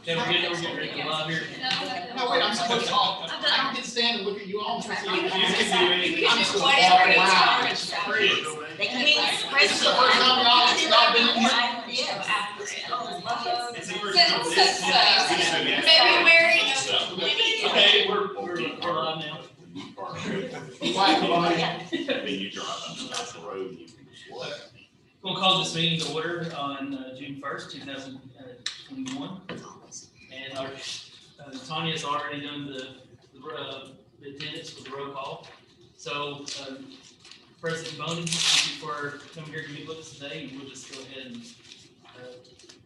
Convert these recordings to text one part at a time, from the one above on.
Okay, we're getting ready to go live here. No, wait, I'm supposed to talk. I don't get to stand and look at you all. I'm supposed to You can do anything. I'm just gonna walk around. They can be This is the first time y'all been in here? Since February of Okay, we're live now. Quiet, buddy. Then you drive up the road, you can just We'll call this meeting to order on June 1st, 2021. And our Tanya's already done the attendance for the roll call. So President Boney, thank you for coming here to meet with us today, and we'll just go ahead and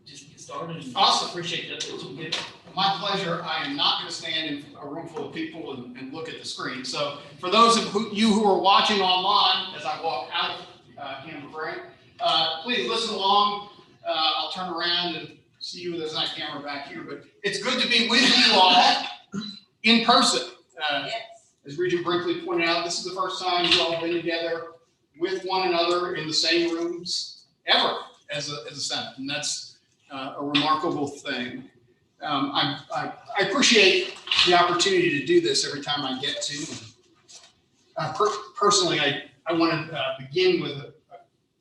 just get started. And Awesome. Appreciate that you give. My pleasure. I am not going to stand in a room full of people and look at the screen. So for those of you who are watching online, as I walk out of camera frame, please listen along. I'll turn around and see you. There's not a camera back here, but it's good to be with you all in person. As Regent Brinkley pointed out, this is the first time you've all been together with one another in the same rooms ever as a Senate, and that's a remarkable thing. I appreciate the opportunity to do this every time I get to. Personally, I want to begin with a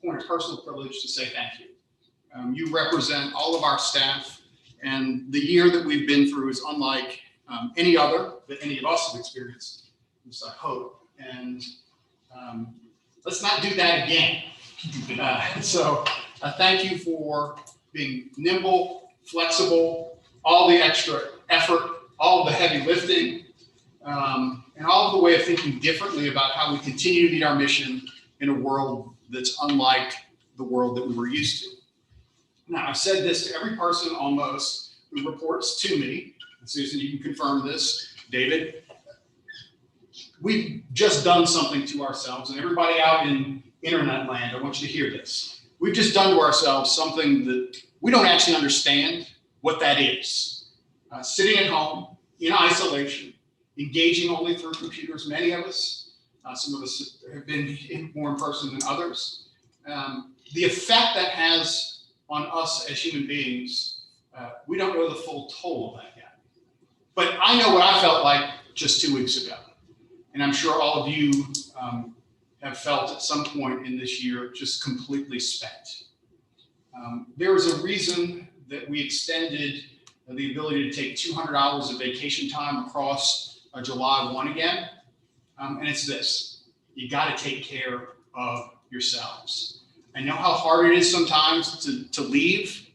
point of personal privilege to say thank you. You represent all of our staff, and the year that we've been through is unlike any other that any of us have experienced, I hope. And let's not do that again. So thank you for being nimble, flexible, all the extra effort, all the heavy lifting, and all of the way of thinking differently about how we continue to meet our mission in a world that's unlike the world that we were used to. Now, I've said this to every person almost who reports to me. And Susan, you can confirm this. David, we've just done something to ourselves, and everybody out in internet land, I want you to hear this. We've just done to ourselves something that we don't actually understand what that is. Sitting at home in isolation, engaging only through computers, many of us, some of us have been more in person than others. The effect that has on us as human beings, we don't know the full toll of that yet. But I know what I felt like just 2 weeks ago. And I'm sure all of you have felt at some point in this year just completely spent. There is a reason that we extended the ability to take 200 hours of vacation time across July 1 again. And it's this: you got to take care of yourselves. I know how hard it is sometimes to leave.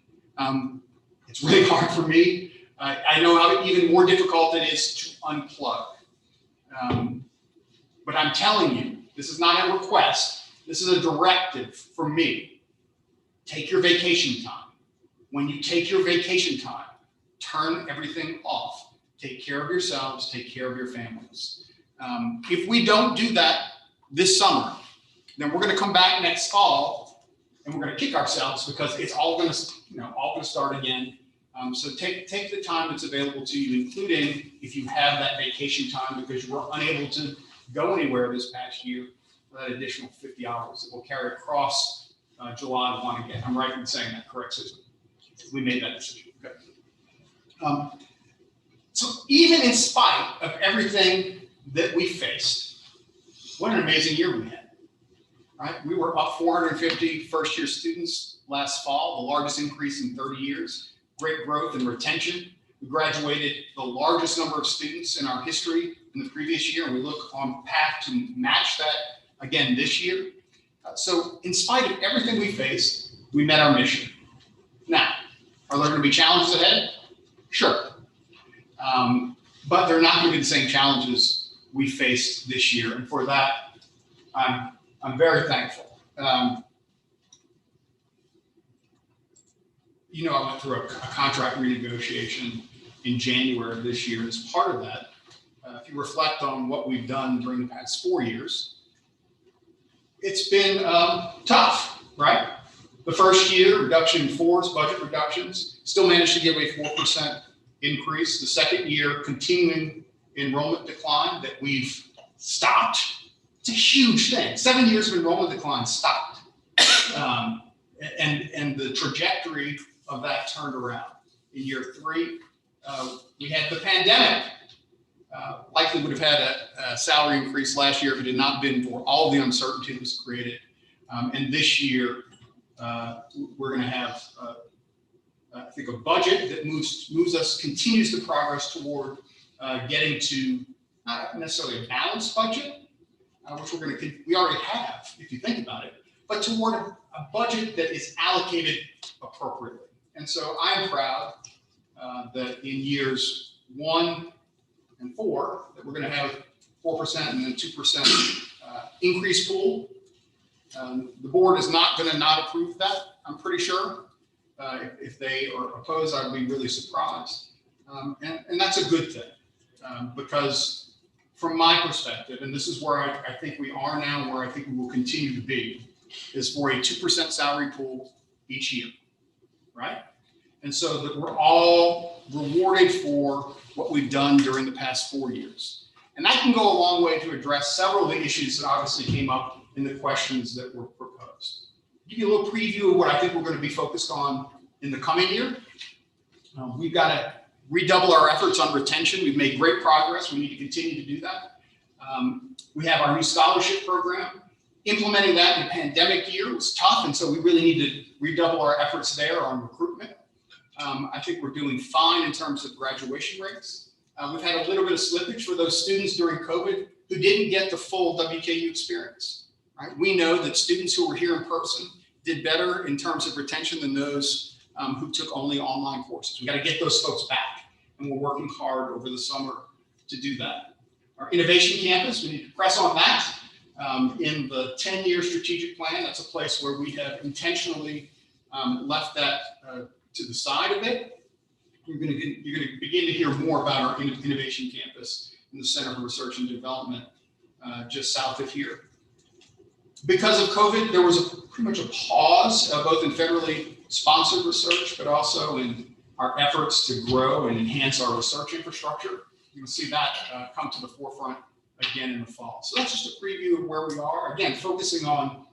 It's really hard for me. I know how even more difficult it is to unplug. But I'm telling you, this is not a request. This is a directive from me. Take your vacation time. When you take your vacation time, turn everything off. Take care of yourselves, take care of your families. If we don't do that this summer, then we're going to come back next fall and we're going to kick ourselves because it's all going to start again. So take the time that's available to you, including if you have that vacation time because you were unable to go anywhere this past year, for that additional 50 hours that will carry across July 1 again. I'm right in saying that, correct, Susan? We made that decision. Okay. So even in spite of everything that we faced, what an amazing year we had, right? We were up 450 first-year students last fall, the largest increase in 30 years. Great growth and retention. We graduated the largest number of students in our history in the previous year, and we look on path to match that again this year. So in spite of everything we faced, we met our mission. Now, are there going to be challenges ahead? Sure. But they're not going to be the same challenges we faced this year. And for that, I'm very thankful. I went through a contract renegotiation in January of this year. As part of that, if you reflect on what we've done during the past 4 years, it's been tough, right? The first year, reduction in force, budget reductions, still managed to give a 4% increase. The second year, continuing enrollment decline that we've stopped. It's a huge thing. 7 years of enrollment decline stopped. And the trajectory of that turned around. in year 3. We had the pandemic. Likely would have had a salary increase last year if it had not been for all the uncertainty that was created. And this year, we're going to have, I think, a budget that moves us, continues the progress toward getting to not necessarily a balanced budget, which we already have, if you think about it, but toward a budget that is allocated appropriately. And so I'm proud that in years 1 and 4, that we're going to have 4% and then 2% increase pool. The board is not going to not approve that, I'm pretty sure. If they are opposed, I'd be really surprised. And that's a good thing, because from my perspective, and this is where I think we are now, where I think we will continue to be, is for a 2% salary pool each year, right? And so that we're all rewarded for what we've done during the past 4 years. And that can go a long way to address several of the issues that obviously came up in the questions that were proposed. Give you a little preview of what I think we're going to be focused on in the coming year. We've got to redouble our efforts on retention. We've made great progress. We need to continue to do that. We have our new scholarship program. Implementing that in a pandemic year was tough, and so we really need to redouble our efforts there on recruitment. I think we're doing fine in terms of graduation rates. We've had a little bit of slippage for those students during COVID who didn't get the full WKU experience. Right? We know that students who were here in person did better in terms of retention than those who took only online courses. We got to get those folks back, and we're working hard over the summer to do that. Our innovation campus, we need to press on that. In the 10-year strategic plan, that's a place where we have intentionally left that to the side a bit. You're going to begin to hear more about our innovation campus in the Center for Research and Development just south of here. Because of COVID, there was pretty much a pause, both in federally sponsored research, but also in our efforts to grow and enhance our research infrastructure. You'll see that come to the forefront again in the fall. So that's just a preview of where we are. Again, focusing on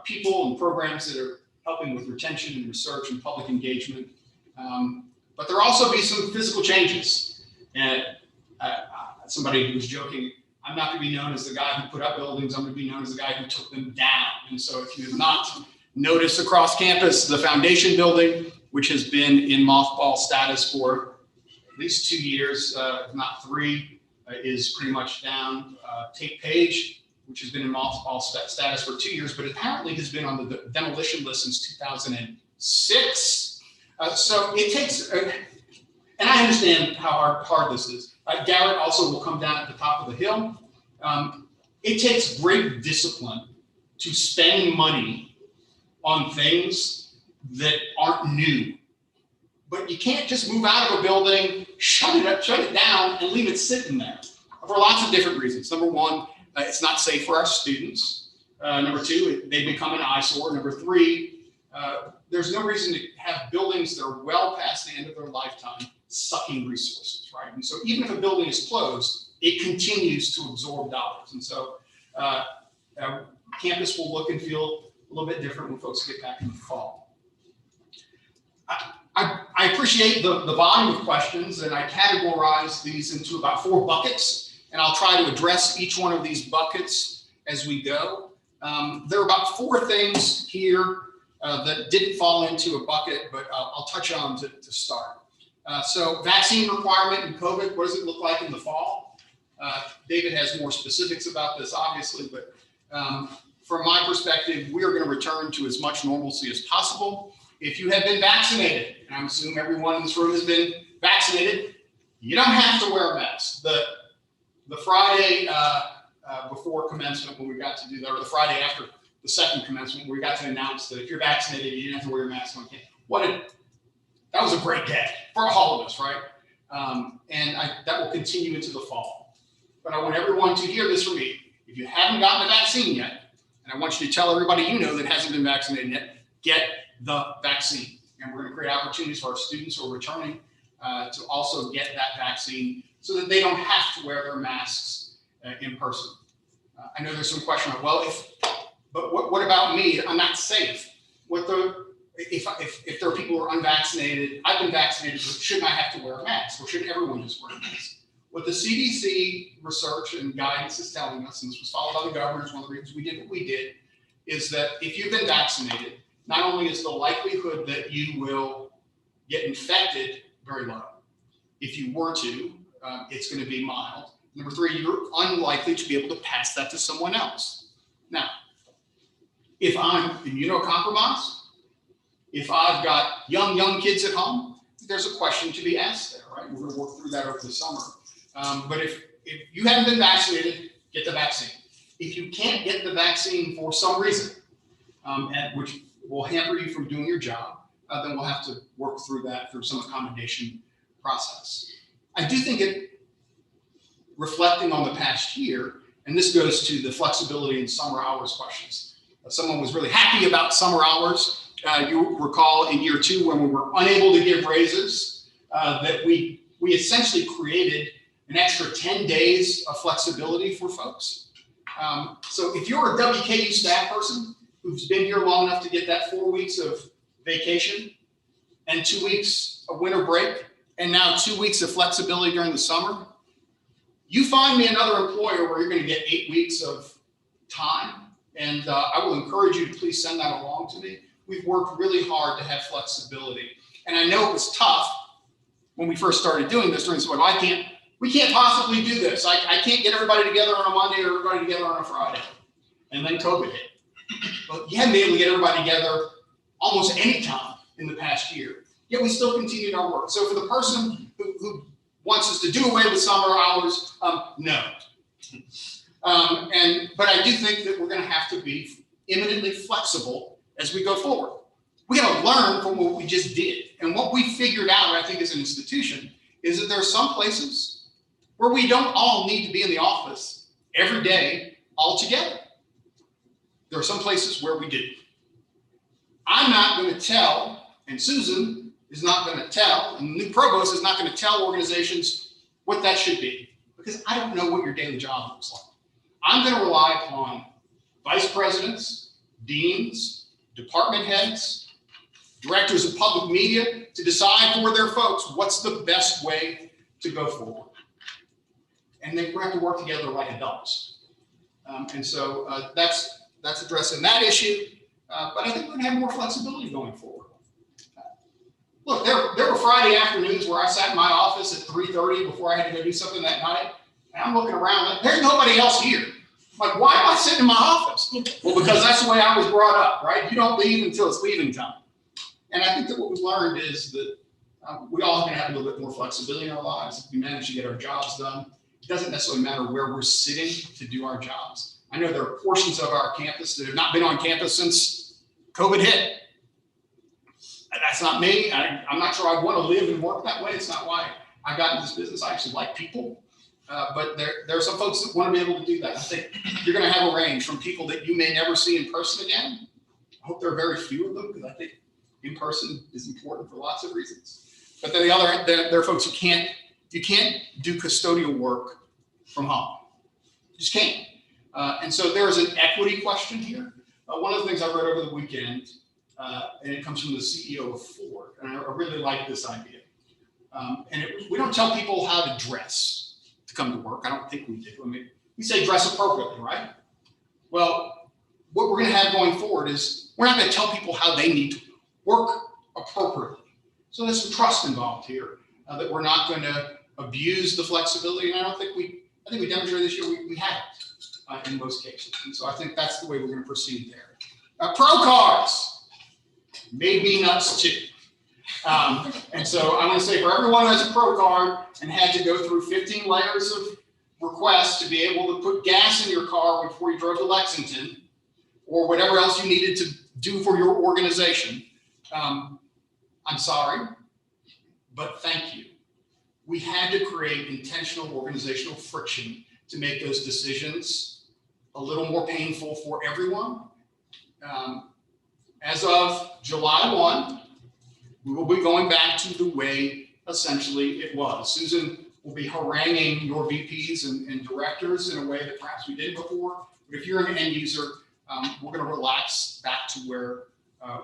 people and programs that are helping with retention and research and public engagement. But there'll also be some physical changes. And somebody was joking, I'm not going to be known as the guy who put up buildings, I'm going to be known as the guy who took them down. And so if you have not noticed across campus, the foundation building, which has been in mothball status for at least 2 years, if not 3, is pretty much down. Tate Page, which has been in mothball status for 2 years, but apparently has been on the demolition list since 2006. So it takes, and I understand how hard this is. Garrett also will come down at the top of the hill. It takes great discipline to spend money on things that aren't new. But you can't just move out of a building, shut it down, and leave it sitting there for lots of different reasons. Number one, it's not safe for our students. Number 2, they become an eyesore. Number 3, there's no reason to have buildings that are well past the end of their lifetime sucking resources, right? And so even if a building is closed, it continues to absorb dollars. And so campus will look and feel a little bit different when folks get back in the fall. I appreciate the volume of questions, and I categorize these into about 4 buckets, and I'll try to address each one of these buckets as we go. There are about 4 things here that didn't fall into a bucket, but I'll touch on to start. So vaccine requirement in COVID, what does it look like in the fall? David has more specifics about this, obviously, but from my perspective, we are going to return to as much normalcy as possible. If you have been vaccinated, and I'm assuming everyone in this room has been vaccinated, you don't have to wear a mask. The Friday before commencement, when we got to do that, or the Friday after the second commencement, we got to announce that if you're vaccinated, you didn't have to wear a mask on campus. That was a great day for all of us, right? And that will continue into the fall. But I want everyone to hear this from me. If you haven't gotten the vaccine yet, and I want you to tell everybody you know that hasn't been vaccinated yet, get the vaccine. And we're going to create opportunities for our students who are returning to also get that vaccine so that they don't have to wear their masks in person. I know there's some question of, well, but what about me? I'm not safe. What the if there are people who are unvaccinated, I've been vaccinated, but shouldn't I have to wear a mask, or should everyone just wear a mask? What the CDC research and guidance is telling us, and this was followed by the governors, one of the reasons we did what we did, is that if you've been vaccinated, not only is the likelihood that you will get infected very low, if you were to, it's going to be mild. Number three, you're unlikely to be able to pass that to someone else. Now, if I'm immunocompromised, if I've got young kids at home, there's a question to be asked there, right? We're going to work through that over the summer. But if you haven't been vaccinated, get the vaccine. If you can't get the vaccine for some reason, which will hamper you from doing your job, then we'll have to work through that through some accommodation process. I do think reflecting on the past year, and this goes to the flexibility in summer hours questions. Someone was really happy about summer hours. You recall in year 2 when we were unable to give raises, that we essentially created an extra 10 days of flexibility for folks. So if you're a WKU staff person who's been here long enough to get that 4 weeks of vacation and 2 weeks of winter break, and now 2 weeks of flexibility during the summer, you find me another employer where you're going to get 8 weeks of time. And I will encourage you to please send that along to me. We've worked really hard to have flexibility. And I know it was tough when we first started doing this during the summer. We can't possibly do this. I can't get everybody together on a Monday or everybody together on a Friday. And then COVID hit. But you haven't been able to get everybody together almost any time in the past year. Yet we still continued our work. So for the person who wants us to do away with summer hours, no. But I do think that we're going to have to be eminently flexible as we go forward. We got to learn from what we just did. And what we figured out, I think, as an institution, is that there are some places where we don't all need to be in the office every day all together. There are some places where we do. I'm not going to tell, and Susan is not going to tell, and the new provost is not going to tell organizations what that should be, because I don't know what your daily job looks like. I'm going to rely upon vice presidents, deans, department heads, directors of public media to decide for their folks what's the best way to go forward. And then we have to work together like adults. And so that's addressing that issue. But I think we're going to have more flexibility going forward. Look, there were Friday afternoons where I sat in my office at 3:30 before I had to go do something that night. And I'm looking around, there's nobody else here. I'm like, why am I sitting in my office? Well, because that's the way I was brought up, right? You don't leave until it's leaving time. And I think that what we've learned is that we all can have a little bit more flexibility in our lives if we manage to get our jobs done. It doesn't necessarily matter where we're sitting to do our jobs. I know there are portions of our campus that have not been on campus since COVID hit. That's not me. I'm not sure I want to live and work that way. It's not why I got into this business. I actually like people. But there are some folks that want to be able to do that. I think you're going to have a range from people that you may never see in person again. I hope there are very few of them, because I think in person is important for lots of reasons. But then the other end, there are folks who can't do custodial work from home. You just can't. And so there is an equity question here. One of the things I read over the weekend, and it comes from the CEO of Ford, and I really like this idea. We don't tell people how to dress to come to work. I don't think we do. I mean, we say dress appropriately, right? Well, what we're going to have going forward is we're not going to tell people how they need to work appropriately. So there's some trust involved here, that we're not going to abuse the flexibility. And I think we demonstrated this year we haven't in most cases. And so I think that's the way we're going to proceed there. Pro cards made me nuts too. And so I'm going to say for everyone who has a pro card and had to go through 15 layers of requests to be able to put gas in your car before you drove to Lexington, or whatever else you needed to do for your organization, I'm sorry, but thank you. We had to create intentional organizational friction to make those decisions a little more painful for everyone. As of July 1, we will be going back to the way essentially it was. Susan will be haranguing your VPs and directors in a way that perhaps we didn't before. But if you're an end user, we're going to relax back to where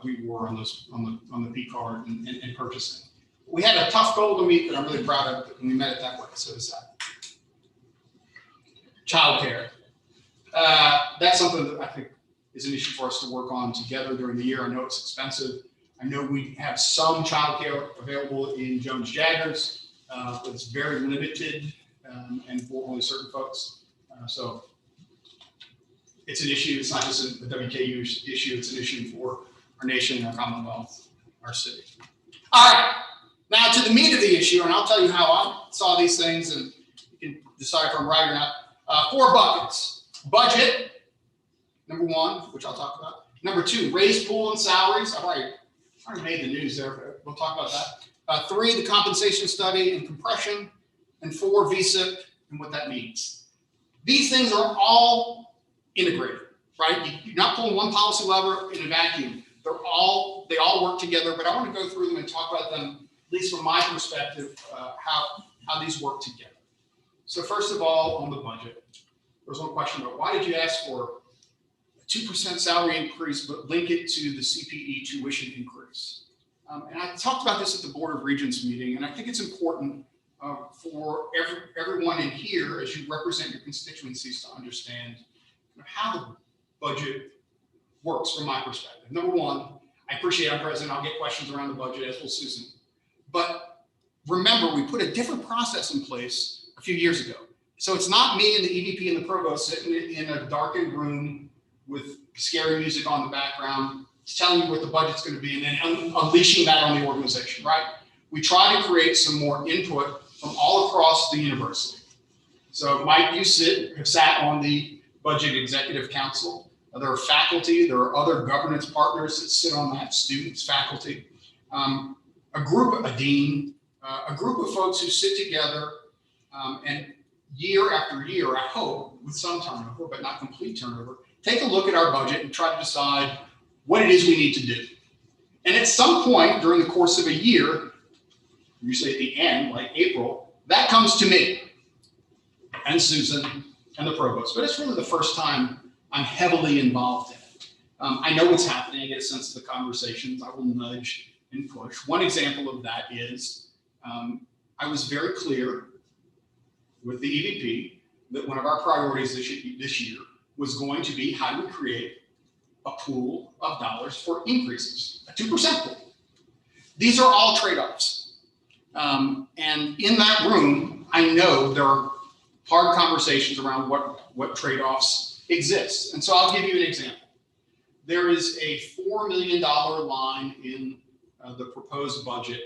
we were on the P card and purchasing. We had a tough goal to meet that I'm really proud of, and we met it that way. So is that. Childcare. That's something that I think is an issue for us to work on together during the year. I know it's expensive. I know we have some childcare available in Jones Jaggers, but it's very limited and for only certain folks. So it's an issue. It's not just a WKU issue. It's an issue for our nation, our Commonwealth, our city. All right, now to the meat of the issue, and I'll tell you how I saw these things, and you can decide if I'm right or not. 4 buckets: budget, number 1, which I'll talk about. Number 2, raise pool and salaries. I already made the news there, but we'll talk about that. 3, the compensation study and compression, and 4, VSIP and what that means. These things are all integrated, right? You're not pulling one policy lever in a vacuum. They all work together, but I want to go through them and talk about them, at least from my perspective, how these work together. So first of all, on the budget, there was one question about why did you ask for a 2% salary increase, but link it to the CPE tuition increase? And I talked about this at the Board of Regents meeting, and I think it's important for everyone in here, as you represent your constituencies, to understand how the budget works from my perspective. Number 1, I appreciate I'm president. I'll get questions around the budget, as will Susan. But remember, we put a different process in place a few years ago. So it's not me and the EVP and the provost sitting in a darkened room with scary music on the background, telling you what the budget's going to be, and then unleashing that on the organization, right? We try to create some more input from all across the university. So Mike, you have sat on the Budget Executive Council. There are faculty, there are other governance partners that sit on that, students, faculty, a dean, a group of folks who sit together and year after year, I hope, with some turnover, but not complete turnover, take a look at our budget and try to decide what it is we need to do. And at some point during the course of a year, usually at the end, like April, that comes to me and Susan and the provost. But it's really the first time I'm heavily involved in it. I know what's happening. I get a sense of the conversations. I will nudge and push. One example of that is I was very clear with the EVP that one of our priorities this year was going to be how do we create a pool of dollars for increases, a 2% pool. These are all trade-offs. And in that room, I know there are hard conversations around what trade-offs exist. And so I'll give you an example. There is a $4 million line in the proposed budget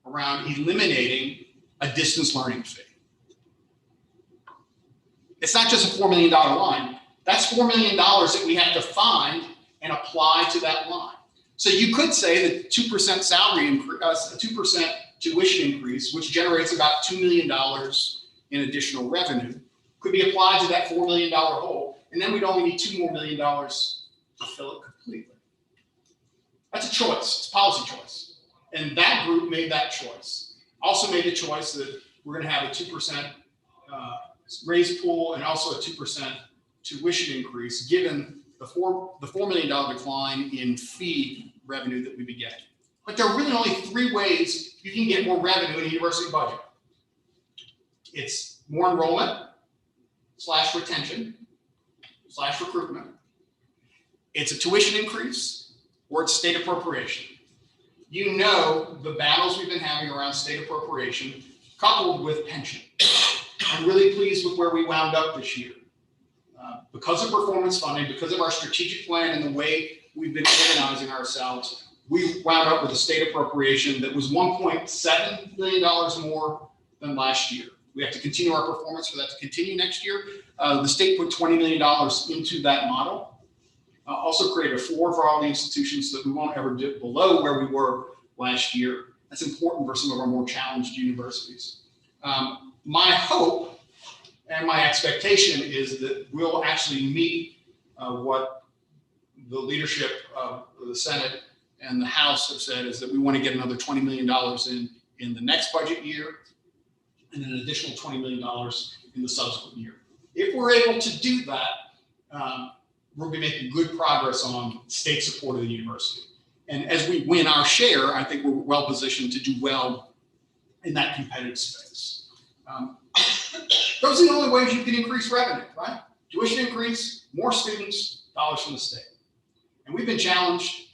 around eliminating a distance learning fee. It's not just a $4 million line. That's $4 million that we have to find and apply to that line. So you could say that 2% salary increase, 2% tuition increase, which generates about $2 million in additional revenue, could be applied to that $4 million hole. And then we'd only need $2 more million to fill it completely. That's a choice. It's a policy choice. And that group made that choice. Also made the choice that we're going to have a 2% raise pool and also a 2% tuition increase, given the $4 million decline in fee revenue that we'd be getting. But there are really only 3 ways you can get more revenue in a university budget. It's more enrollment / retention / recruitment. It's a tuition increase, or it's state appropriation. You know the battles we've been having around state appropriation coupled with pension. I'm really pleased with where we wound up this year. Because of performance funding, because of our strategic plan and the way we've been organizing ourselves, we wound up with a state appropriation that was $1.7 million more than last year. We have to continue our performance for that to continue next year. The state put $20 million into that model. Also created a floor for all the institutions so that we won't ever dip below where we were last year. That's important for some of our more challenged universities. My hope and my expectation is that we'll actually meet what the leadership of the Senate and the House have said, is that we want to get another $20 million in the next budget year and an additional $20 million in the subsequent year. If we're able to do that, we'll be making good progress on state support of the university. And as we win our share, I think we're well positioned to do well in that competitive space. Those are the only ways you can increase revenue, right? Tuition increase, more students, dollars from the state. And we've been challenged,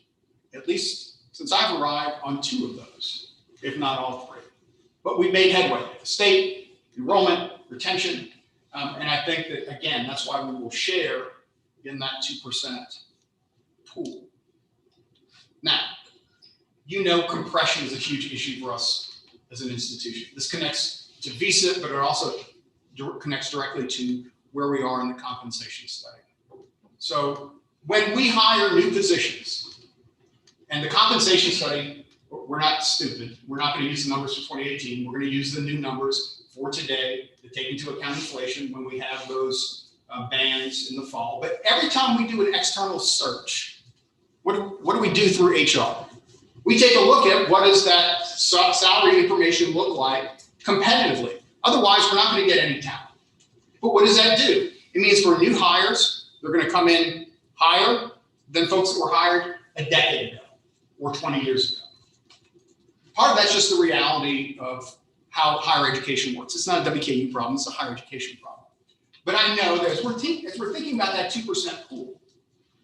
at least since I've arrived, on 2 of those, if not all 3. But we made headway. The state, enrollment, retention, and I think that, again, that's why we will share in that 2% pool. Now, compression is a huge issue for us as an institution. This connects to visa, but it also connects directly to where we are in the compensation study. So when we hire new positions, and the compensation study, we're not stupid. We're not going to use the numbers for 2018. We're going to use the new numbers for today to take into account inflation when we have those bands in the fall. But every time we do an external search, what do we do through HR? We take a look at what does that salary information look like competitively. Otherwise, we're not going to get any talent. But what does that do? It means for new hires, they're going to come in higher than folks that were hired a decade ago or 20 years ago. Part of that's just the reality of how higher education works. It's not a WKU problem, it's a higher education problem. But I know that as we're thinking about that 2% pool,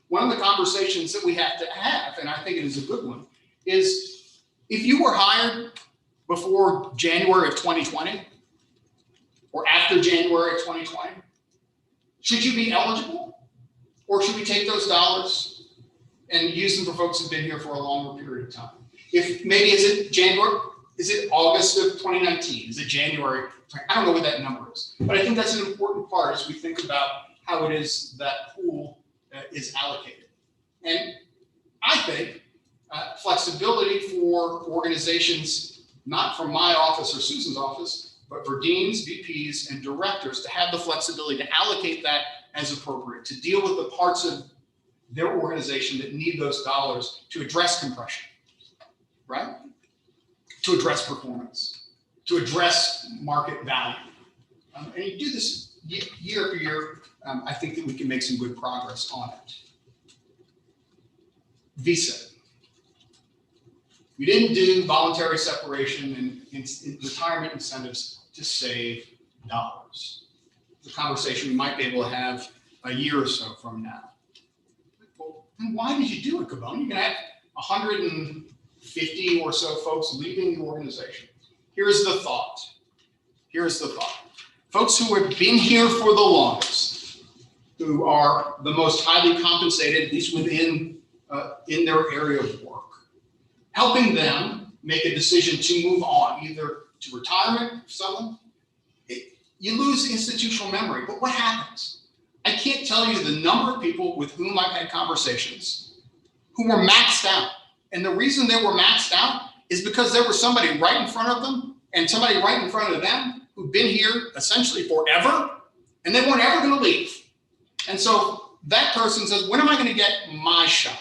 one of the conversations that we have to have, and I think it is a good one, is if you were hired before January of 2020 or after January of 2020, should you be eligible? Or should we take those dollars and use them for folks who've been here for a longer period of time? If maybe is it January, is it August of 2019? Is it January? I don't know what that number is, but I think that's an important part as we think about how it is that pool is allocated. And I think flexibility for organizations, not from my office or Susan's office, but for deans, VPs, and directors to have the flexibility to allocate that as appropriate, to deal with the parts of their organization that need those dollars to address compression, right? To address performance, to address market value. And you do this year after year, I think that we can make some good progress on it. visa. We didn't do voluntary separation and retirement incentives to save dollars. It's a conversation we might be able to have a year or so from now. Well, then why did you do it, Cabone? You're gonna have 150 or so folks leaving the organization. Here's the thought. Folks who have been here for the longest, who are the most highly compensated, at least within in their area of work, helping them make a decision to move on, either to retirement for someone. You lose institutional memory, but what happens? I can't tell you the number of people with whom I've had conversations who were maxed out. And the reason they were maxed out is because there was somebody right in front of them and somebody right in front of them who'd been here essentially forever, and they weren't ever going to leave. And so that person says, when am I going to get my shot?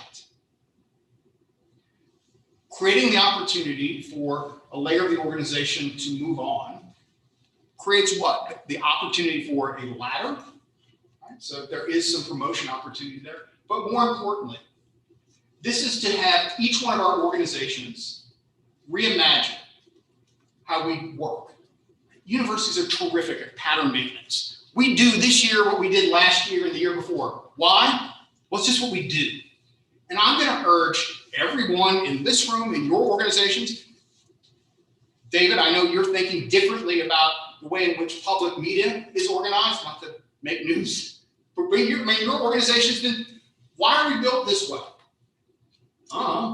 Creating the opportunity for a layer of the organization to move on creates what? The opportunity for a ladder. Right? So there is some promotion opportunity there. But more importantly, this is to have each one of our organizations reimagine how we work. Universities are terrific at pattern maintenance. We do this year what we did last year and the year before. Why? Well, it's just what we do. And I'm going to urge everyone in this room, in your organizations, David, I know you're thinking differently about the way in which public media is organized, not to make news, but your organization's been, why are we built this way?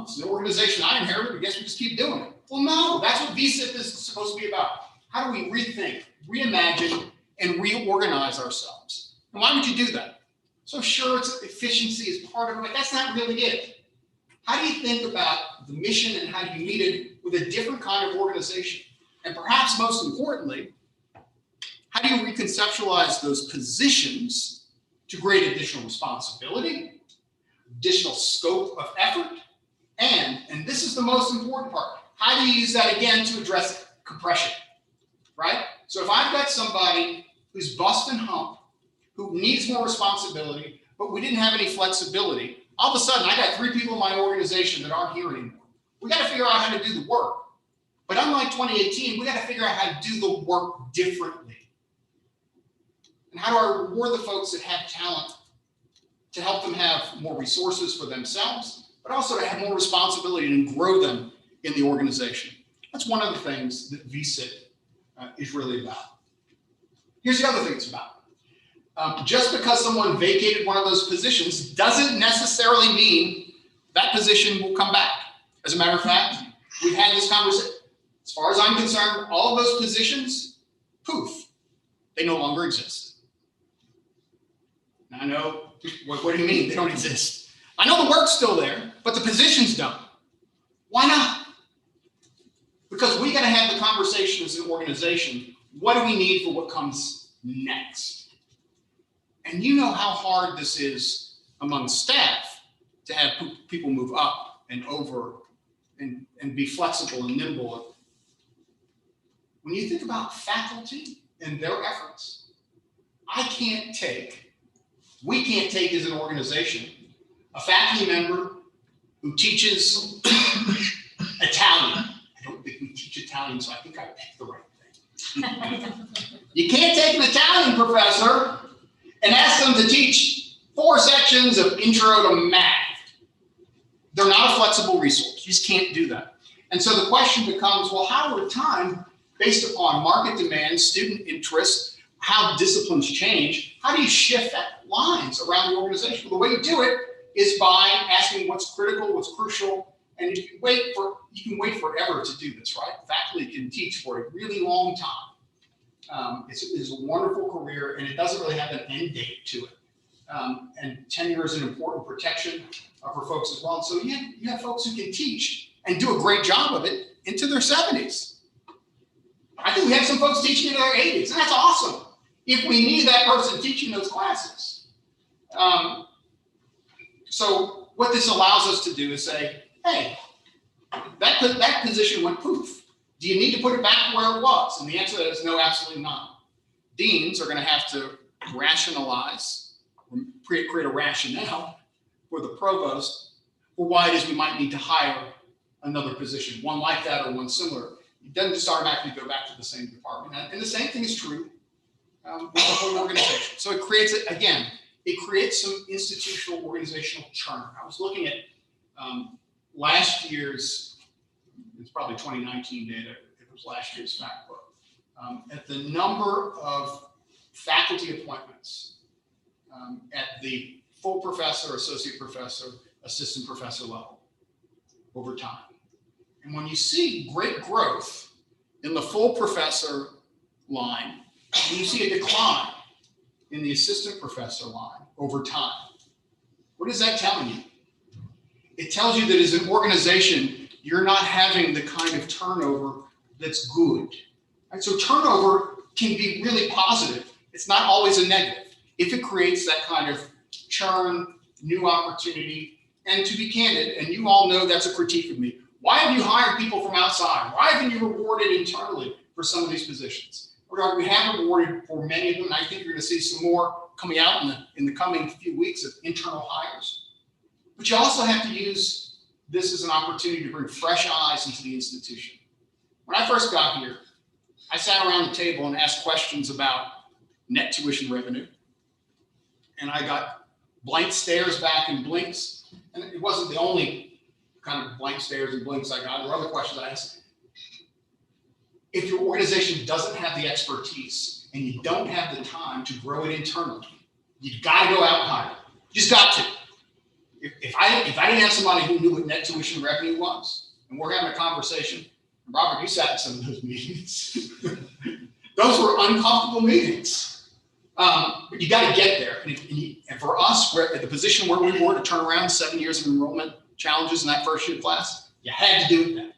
It's an organization I inherited, I guess we just keep doing it. Well, no, that's what VSIP is supposed to be about. How do we rethink, reimagine, and reorganize ourselves? And why would you do that? So sure, it's efficiency is part of it, but that's not really it. How do you think about the mission and how do you meet it with a different kind of organization? And perhaps most importantly, how do you reconceptualize those positions to create additional responsibility, additional scope of effort, and this is the most important part, how do you use that again to address compression, right? So if I've got somebody who's bust and hump, who needs more responsibility, but we didn't have any flexibility, All of a sudden, I got 3 people in my organization that aren't here anymore. We got to figure out how to do the work. But unlike 2018, we got to figure out how to do the work differently. And how do I reward the folks that have talent to help them have more resources for themselves, but also to have more responsibility and grow them in the organization? That's one of the things that VSIT is really about. Here's the other thing it's about. Just because someone vacated one of those positions doesn't necessarily mean that position will come back. As a matter of fact, we've had this conversation. As far as I'm concerned, all of those positions, poof, they no longer exist. Now, I know, what do you mean they don't exist? I know the work's still there, but the positions don't. Why not? Because we got to have the conversation as an organization. What do we need for what comes next? And you know how hard this is among staff to have people move up and over and be flexible and nimble. When you think about faculty and their efforts, we can't take as an organization a faculty member who teaches Italian. I don't think we teach Italian, so I think I picked the right thing. You can't take an Italian professor and ask them to teach 4 sections of intro to math. They're not a flexible resource. You just can't do that. And so the question becomes, well, how over time, based upon market demand, student interest, how disciplines change, how do you shift that lines around the organization? Well, the way you do it is by asking what's critical, what's crucial, and you can wait forever to do this, right? Faculty can teach for a really long time. It's a wonderful career, and it doesn't really have an end date to it. And tenure is an important protection for folks as well. And so you have folks who can teach and do a great job of it into their 70s. I think we have some folks teaching in their 80s, and that's awesome if we need that person teaching those classes. So what this allows us to do is say, hey, that position went poof. Do you need to put it back where it was? And the answer is no, absolutely not. Deans are going to have to rationalize, create a rationale for the provost for why it is we might need to hire another position, one like that or one similar. It doesn't just automatically go back to the same department. And the same thing is true with the whole organization. So it creates, some institutional organizational churn. I was looking at last year's, it's probably 2019 data, it was last year's fact book, at the number of faculty appointments at the full professor, associate professor, assistant professor level over time. And when you see great growth in the full professor line, and you see a decline in the assistant professor line over time, what is that telling you? It tells you that as an organization, you're not having the kind of turnover that's good. Right? So turnover can be really positive. It's not always a negative. If it creates that kind of churn, new opportunity, and to be candid, and you all know that's a critique of me, why have you hired people from outside? Why haven't you rewarded internally for some of these positions? We have rewarded for many of them, and I think you're going to see some more coming out in the coming few weeks of internal hires. But you also have to use this as an opportunity to bring fresh eyes into the institution. When I first got here, I sat around the table and asked questions about net tuition revenue, and I got blank stares back and blinks, and it wasn't the only kind of blank stares and blinks I got. There were other questions I asked. If your organization doesn't have the expertise and you don't have the time to grow it internally, you've got to go out and hire. You just got to. If I didn't have somebody who knew what net tuition revenue was, and we're having a conversation, Robert, you sat in some of those meetings. Those were uncomfortable meetings. But you got to get there. And for us, we're at the position where we were to turn around 7 years of enrollment challenges in that first year class, you had to do that.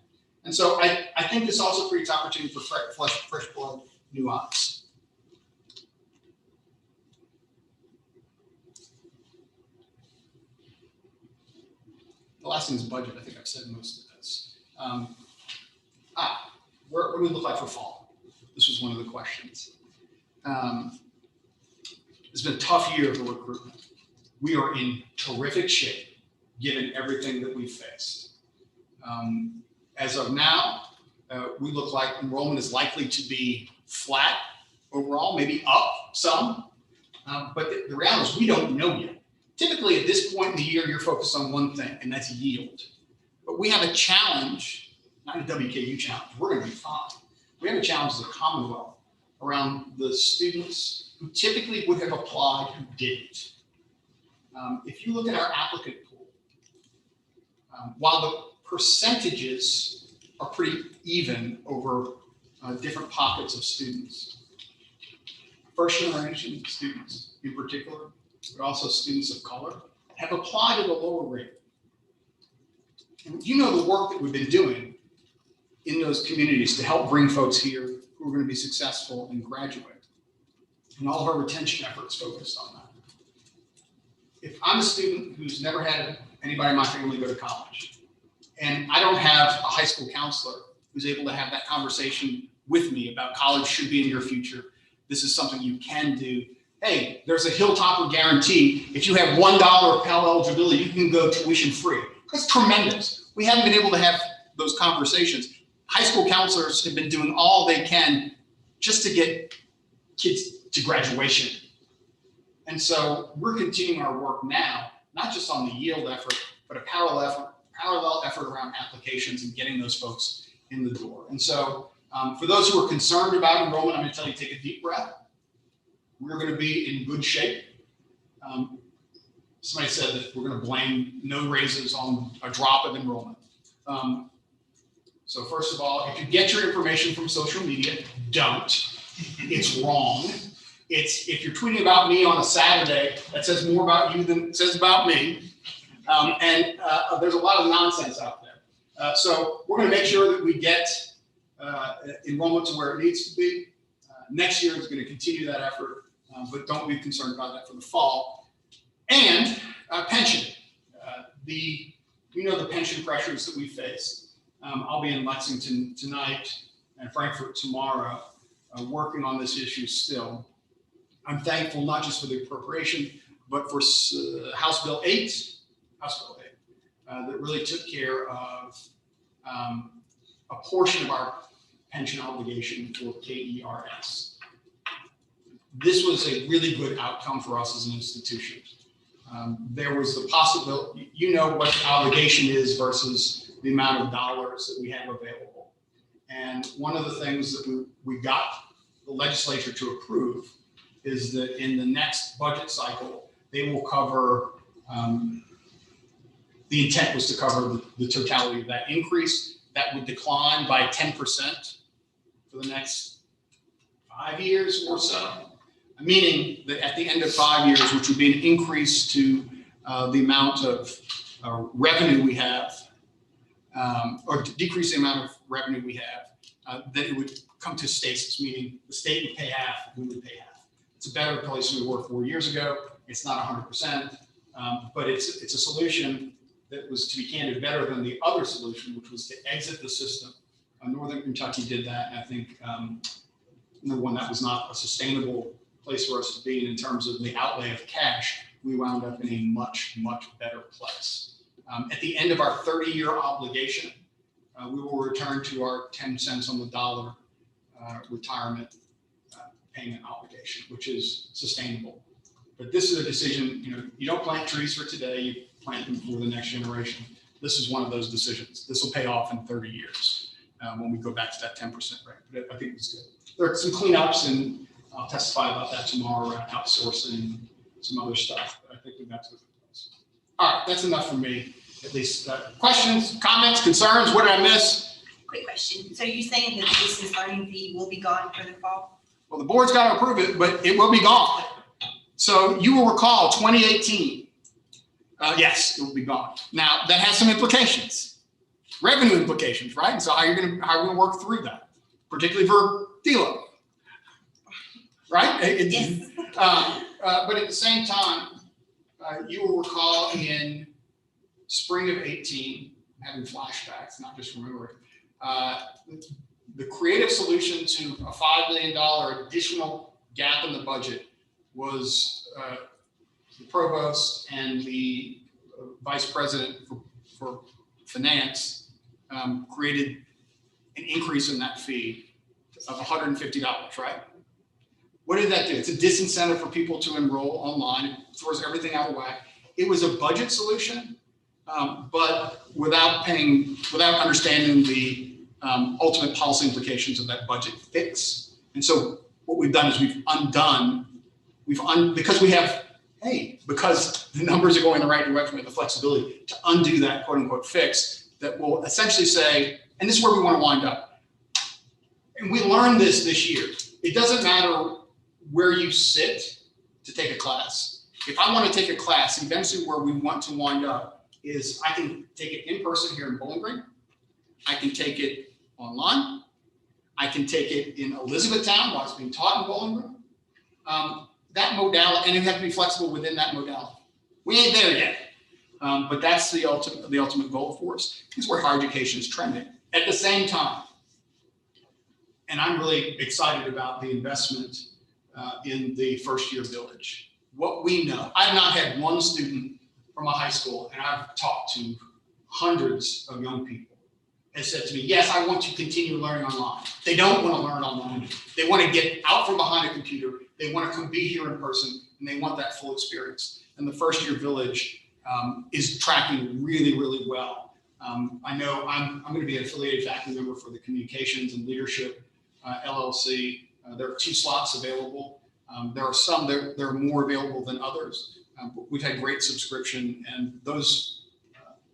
And so I think this also creates opportunity for fresh blood, new eyes. The last thing is budget. I think I've said most of this. What do we look like for fall? This was one of the questions. It's been a tough year for recruitment. We are in terrific shape. given everything that we faced. As of now, we look like enrollment is likely to be flat overall, maybe up some. But the reality is we don't know yet. Typically at this point in the year, you're focused on one thing, and that's yield. But we have a challenge, not a WKU challenge, we're gonna be fine. We have a challenge as a Commonwealth around the students who typically would have applied who didn't. If you look at our applicant pool, while the percentages are pretty even over different pockets of students, first generation students in particular, but also students of color, have applied at a lower rate. And you know the work that we've been doing in those communities to help bring folks here who are going to be successful and graduate. And all of our retention efforts focused on that. If I'm a student who's never had anybody in my family go to college, and I don't have a high school counselor who's able to have that conversation with me about college should be in your future, this is something you can do. Hey, there's a Hilltopper guarantee. If you have $1 of Pell eligibility, you can go tuition free. That's tremendous. We haven't been able to have those conversations. High school counselors have been doing all they can just to get kids to graduation. And so we're continuing our work now, not just on the yield effort, but a parallel effort around applications and getting those folks in the door. And so for those who are concerned about enrollment, I'm going to tell you, take a deep breath. We're going to be in good shape. Somebody said that we're going to blame no raises on a drop of enrollment. So first of all, if you get your information from social media, don't. It's wrong. It's if you're tweeting about me on a Saturday, that says more about you than it says about me. There's a lot of nonsense out there. So we're going to make sure that we get enrollment to where it needs to be. Next year is going to continue that effort, but don't be concerned about that for the fall. And pension. We know the pension pressures that we face. I'll be in Lexington tonight and Frankfurt tomorrow, working on this issue still. I'm thankful not just for the appropriation, but for House Bill 8, that really took care of a portion of our pension obligation for KERS. This was a really good outcome for us as an institution. There was the possibility, you know what the obligation is versus the amount of dollars that we have available. And one of the things that we got the legislature to approve is that in the next budget cycle, they will cover, the intent was to cover the totality of that increase. That would decline by 10% for the next 5 years or so. Meaning that at the end of 5 years, which would be an increase to the amount of revenue we have, or decrease the amount of revenue we have, that it would come to stasis, meaning the state would pay half, we would pay half. It's a better place than we were 4 years ago. It's not 100%, but it's a solution that was, to be candid, better than the other solution, which was to exit the system. Northern Kentucky did that, and I think number one, that was not a sustainable place for us to be in terms of the outlay of cash. We wound up in a much, much better place. At the end of our 30-year obligation, we will return to our 10 cents on the dollar retirement payment obligation, which is sustainable. But this is a decision, you don't plant trees for today, you plant them for the next generation. This is one of those decisions. This will pay off in 30 years when we go back to that 10% rate. But I think it's good. There are some cleanups, and I'll testify about that tomorrow around outsourcing and some other stuff. But I think we got to a good place. All right, that's enough for me. At least questions, comments, concerns. What did I miss? Quick question. So you're saying that the distance learning fee will be gone for the fall? Well, the board's got to approve it, but it will be gone. So you will recall 2018. Yes, it will be gone. Now that has some implications, revenue implications, right? And so how are we going to work through that, particularly for DELO, right? Yes. But at the same time, you will recall in spring of 18, having flashbacks, not just remembering, the creative solution to a $5 million additional gap in the budget was the provost and the vice president for finance, created an increase in that fee of $150, right? What did that do? It's a disincentive for people to enroll online. It throws everything out of whack. It was a budget solution, but without understanding the ultimate policy implications of that budget fix. And so what we've done is because the numbers are going in the right direction, we have the flexibility to undo that quote unquote fix that will essentially say, and this is where we want to wind up. And we learned this year. It doesn't matter where you sit to take a class. If I want to take a class, eventually where we want to wind up is I can take it in person here in Bowling Green. I can take it online. I can take it in Elizabethtown while it's being taught in Bowling Green. That modality, and you have to be flexible within that modality. We ain't there yet, but that's the ultimate goal for us. This is where higher education is trending. At the same time, and I'm really excited about the investment in the first year village. What we know, I've not had one student from a high school, and I've talked to hundreds of young people, has said to me, yes, I want to continue learning online. They don't want to learn online. They want to get out from behind a computer. They want to come be here in person, and they want that full experience. And the first year village is tracking really, really well. I know I'm going to be an affiliated faculty member for the Communications and Leadership LLC. There are 2 slots available. There are some that are more available than others. But we've had great subscription, and those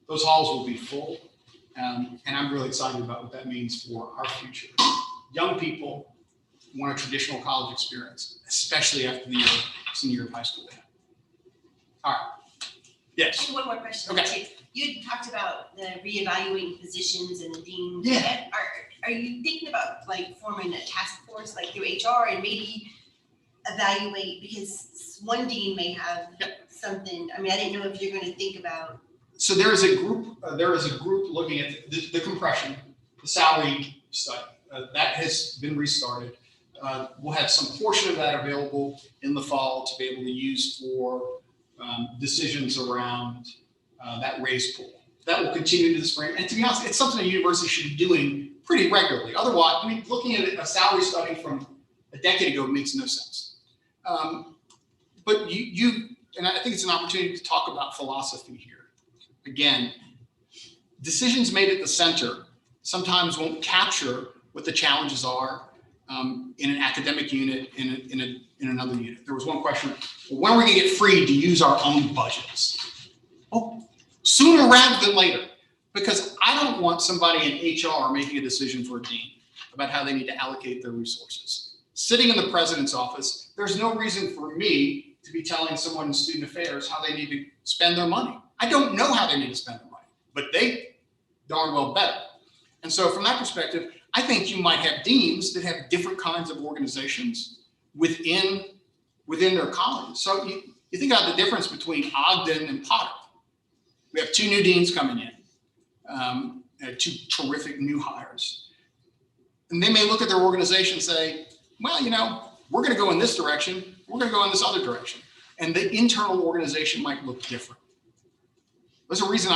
halls will be full. And I'm really excited about what that means for our future. Young people want a traditional college experience, especially after the senior year of high school. All right. Yes. One more question. Okay. You talked about the reevaluating positions and the dean. Yeah. Are you thinking about like forming a task force like through HR and maybe evaluate, because one dean may have something, I mean, I didn't know if you're going to think about. So there is a group looking at the compression, the salary study. That has been restarted. We'll have some portion of that available in the fall to be able to use for decisions around that raise pool. That will continue into the spring. And to be honest, it's something a university should be doing pretty regularly. Otherwise, I mean, looking at a salary study from a decade ago makes no sense. But and I think it's an opportunity to talk about philosophy here. Again, decisions made at the center sometimes won't capture what the challenges are in an academic unit, in another unit. There was one question, well, when are we going to get free to use our own budgets? Oh, sooner rather than later, because I don't want somebody in HR making a decision for a dean about how they need to allocate their resources. Sitting in the president's office, there's no reason for me to be telling someone in student affairs how they need to spend their money. I don't know how they need to spend their money, but they darn well better. And so from that perspective, I think you might have deans that have different kinds of organizations within their college. So you think about the difference between Ogden and Potter. We have 2 new deans coming in, 2 terrific new hires. And they may look at their organization and say, well, you know, we're going to go in this direction, we're going to go in this other direction. And the internal organization might look different. There's a reason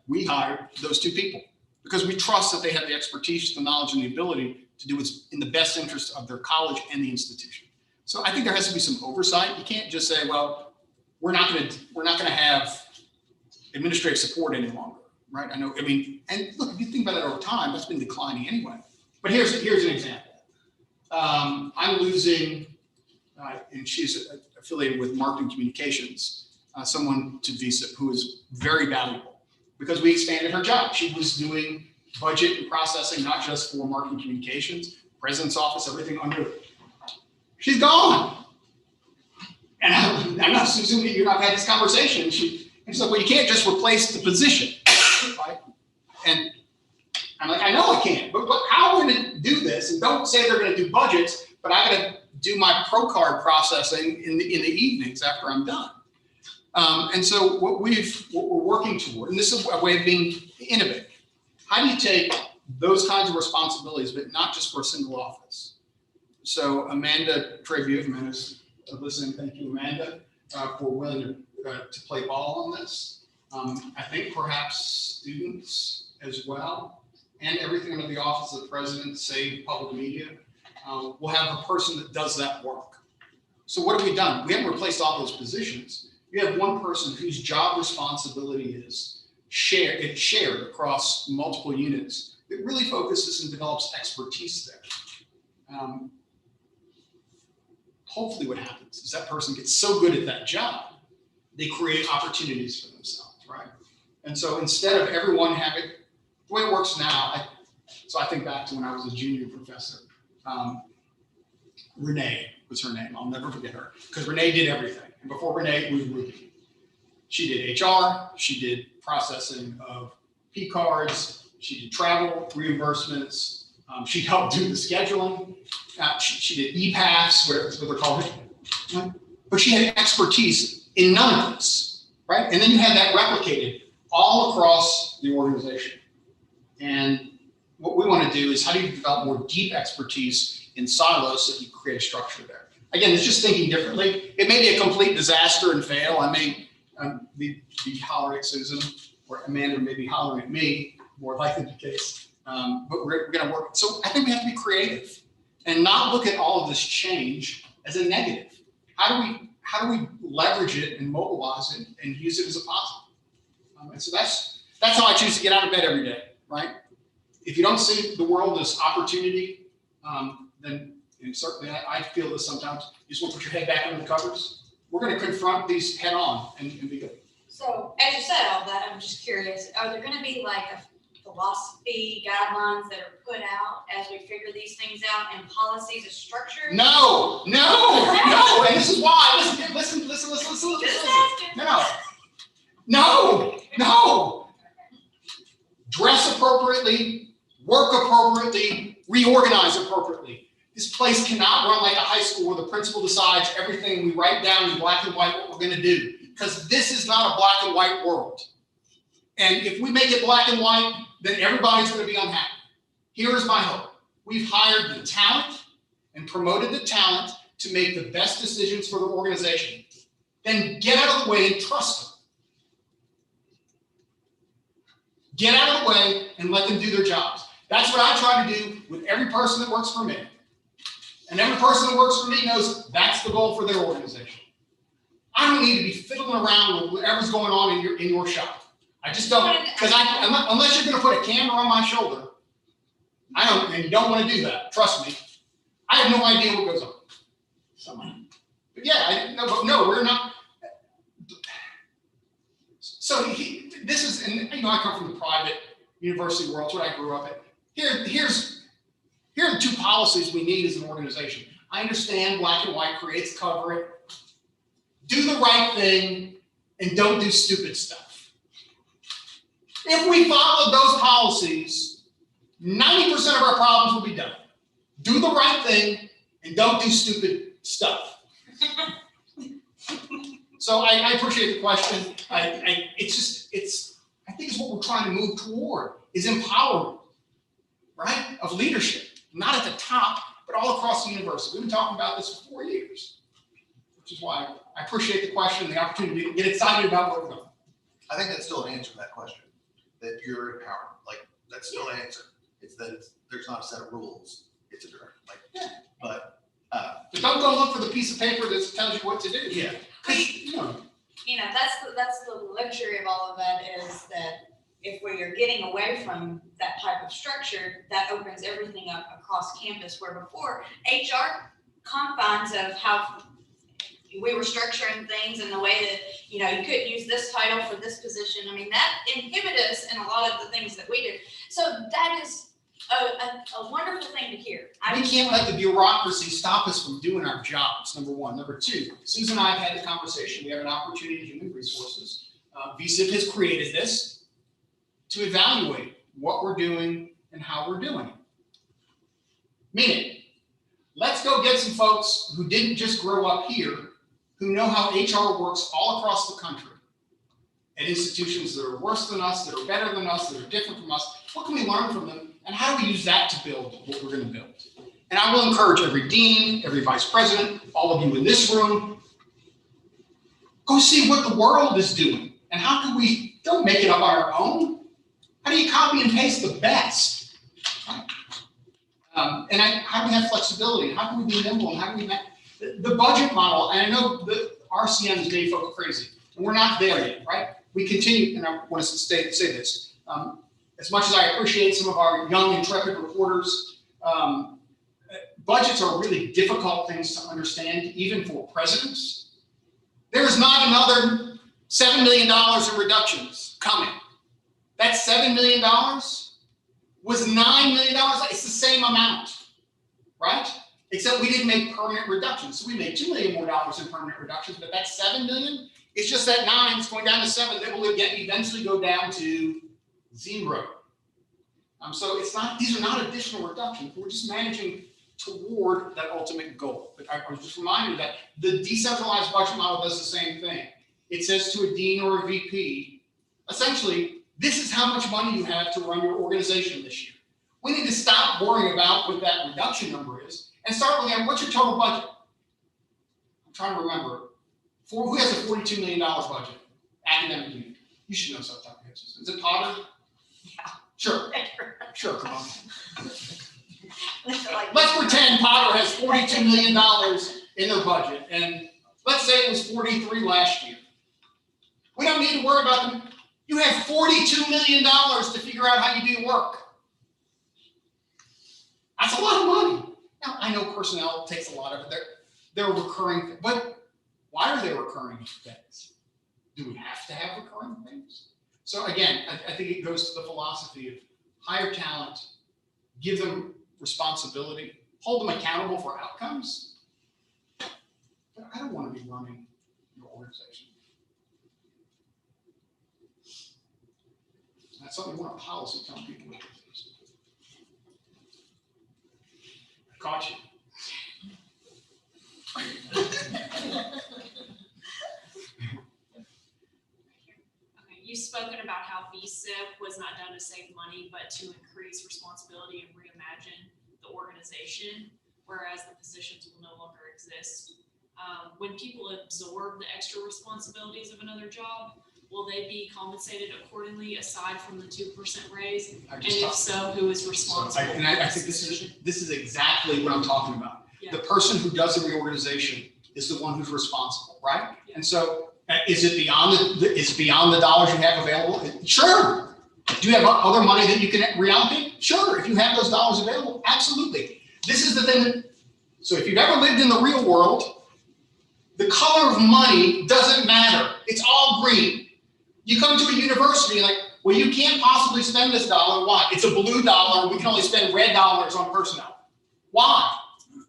we hired those 2 people, because we trust that they have the expertise, the knowledge, and the ability to do what's in the best interest of their college and the institution. So I think there has to be some oversight. You can't just say, well, we're not going to have administrative support any longer, right? I mean, and look, if you think about it over time, that's been declining anyway. But here's an example. I'm losing, and she's affiliated with marketing communications, someone to VSIP who is very valuable because we expanded her job. She was doing budget and processing, not just for marketing communications, president's office, everything under. She's gone. And I'm not assuming that you've not had this conversation. She's like, well, you can't just replace the position, right? And I'm like, I know I can't, but how am I going to do this? And don't say they're going to do budgets, but I got to do my pro card processing in the evenings after I'm done. And so what we're working toward, and this is a way of being innovative. How do you take those kinds of responsibilities, but not just for a single office? So Amanda Tribute, Amanda's listening. Thank you, Amanda, for willing to play ball on this. I think perhaps students as well, and everything under the office of the president, save public media, will have a person that does that work. So what have we done? We haven't replaced all those positions. We have one person whose job responsibility is shared across multiple units. It really focuses and develops expertise there. Hopefully what happens is that person gets so good at that job, they create opportunities for themselves, right? And so instead of everyone having, the way it works now, so I think back to when I was a junior professor. Renee was her name. I'll never forget her because Renee did everything. And before Renee, it was Ruby. She did HR. She did processing of P cards. She did travel reimbursements. She helped do the scheduling. She did e-paths, whatever they're called. But she had expertise in none of this, right? And then you had that replicated all across the organization. And what we want to do is how do you develop more deep expertise in silos so that you create a structure there? Again, it's just thinking differently. It may be a complete disaster and fail. I may be hollering at Susan, or Amanda may be hollering at me, more likely the case. But we're going to work. So I think we have to be creative and not look at all of this change as a negative. How do we leverage it and mobilize it and use it as a positive? And so that's how I choose to get out of bed every day, right? If you don't see the world as opportunity, then certainly I feel this sometimes. You just want to put your head back under the covers. We're going to confront these head on and be good. So as you said all that, I'm just curious, are there going to be like a philosophy guidelines that are put out as we figure these things out and policies and structures? No. And this is why, listen. Just asking. No. Dress appropriately, work appropriately, reorganize appropriately. This place cannot run like a high school where the principal decides everything we write down in black and white what we're going to do, because this is not a black and white world. And if we make it black and white, then everybody's going to be unhappy. Here is my hope. We've hired the talent and promoted the talent to make the best decisions for the organization. Then get out of the way and trust them. Get out of the way and let them do their jobs. That's what I try to do with every person that works for me. And every person that works for me knows that's the goal for their organization. I don't need to be fiddling around with whatever's going on in your shop. I just don't, because unless you're going to put a camera on my shoulder, and you don't want to do that. Trust me, I have no idea what goes on. But yeah, we're not. So this is, and I come from the private university world. It's what I grew up in. Here are the two policies we need as an organization. I understand black and white creates cover it. Do the right thing and don't do stupid stuff. If we followed those policies, 90% of our problems will be done. Do the right thing and don't do stupid stuff. So I appreciate the question. I think it's what we're trying to move toward is empowerment, right? Of leadership, not at the top, but all across the university. We've been talking about this for 4 years, which is why I appreciate the question, the opportunity to get excited about where we're going. I think that's still an answer to that question, that you're empowered. Like, that's still an answer. It's that there's not a set of rules. It's a direct, but don't go look for the piece of paper that tells you what to do. Yeah. That's the luxury of all of that, is that if we are getting away from that type of structure, that opens everything up across campus, where before HR confines of how we were structuring things and the way that, you couldn't use this title for this position. I mean, that inhibited us in a lot of the things that we did. So that is a wonderful thing to hear. We can't let the bureaucracy stop us from doing our jobs, number one. Number two, Susan and I have had the conversation. We have an opportunity in human resources. VSIP has created this to evaluate what we're doing and how we're doing it. Meaning, let's go get some folks who didn't just grow up here, who know how HR works all across the country at institutions that are worse than us, that are better than us, that are different from us. What can we learn from them? And how do we use that to build what we're going to build? And I will encourage every dean, every vice president, all of you in this room, go see what the world is doing. And how can we don't make it up on our own. How do you copy and paste the best? Right? How do we have flexibility? How can we be nimble? And how can we the budget model? And I know the RCMs made folks crazy, and we're not there yet, right? We continue, and I want to say this. As much as I appreciate some of our young, intrepid reporters, budgets are really difficult things to understand, even for presidents. There is not another $7 million in reductions coming. That $7 million was $9 million. It's the same amount, right? Except we didn't make permanent reductions. So we made $2 million more in permanent reductions, but that $7 million, it's just that 9 is going down to 7. That will eventually go down to 0. So it's not; these are not additional reductions. We're just managing toward that ultimate goal. But I was just reminded that the decentralized budget model does the same thing. It says to a dean or a VP, essentially, this is how much money you have to run your organization this year. We need to stop worrying about what that reduction number is and start looking at what's your total budget. I'm trying to remember. Who has a $42 million budget? Academic unit. You should know something. Is it Potter? Yeah. Sure. Sure, come on. Let's pretend Potter has $42 million in their budget, and let's say it was 43 last year. We don't need to worry about them. You have $42 million to figure out how you do your work. That's a lot of money. Now, I know personnel takes a lot of it. They're recurring, but why are they recurring things? Do we have to have recurring things? So again, I think it goes to the philosophy of hire talent, give them responsibility, hold them accountable for outcomes. But I don't want to be running your organization. That's something we want a policy telling people. I caught you. You've spoken about how VSIP was not done to save money, but to increase responsibility and reimagine the organization, whereas the positions will no longer exist. When people absorb the extra responsibilities of another job, will they be compensated accordingly aside from the 2% raise? And if so, who is responsible? I think this is exactly what I'm talking about. Yeah. The person who does the reorganization is the one who's responsible, right? Yeah. And so is it beyond the dollars you have available? Sure. Do you have other money that you can reallocate? Sure. If you have those dollars available, absolutely. This is the thing. So if you've ever lived in the real world, the color of money doesn't matter. It's all green. You come to a university and well, you can't possibly spend this dollar. Why? It's a blue dollar. We can only spend red dollars on personnel. Why?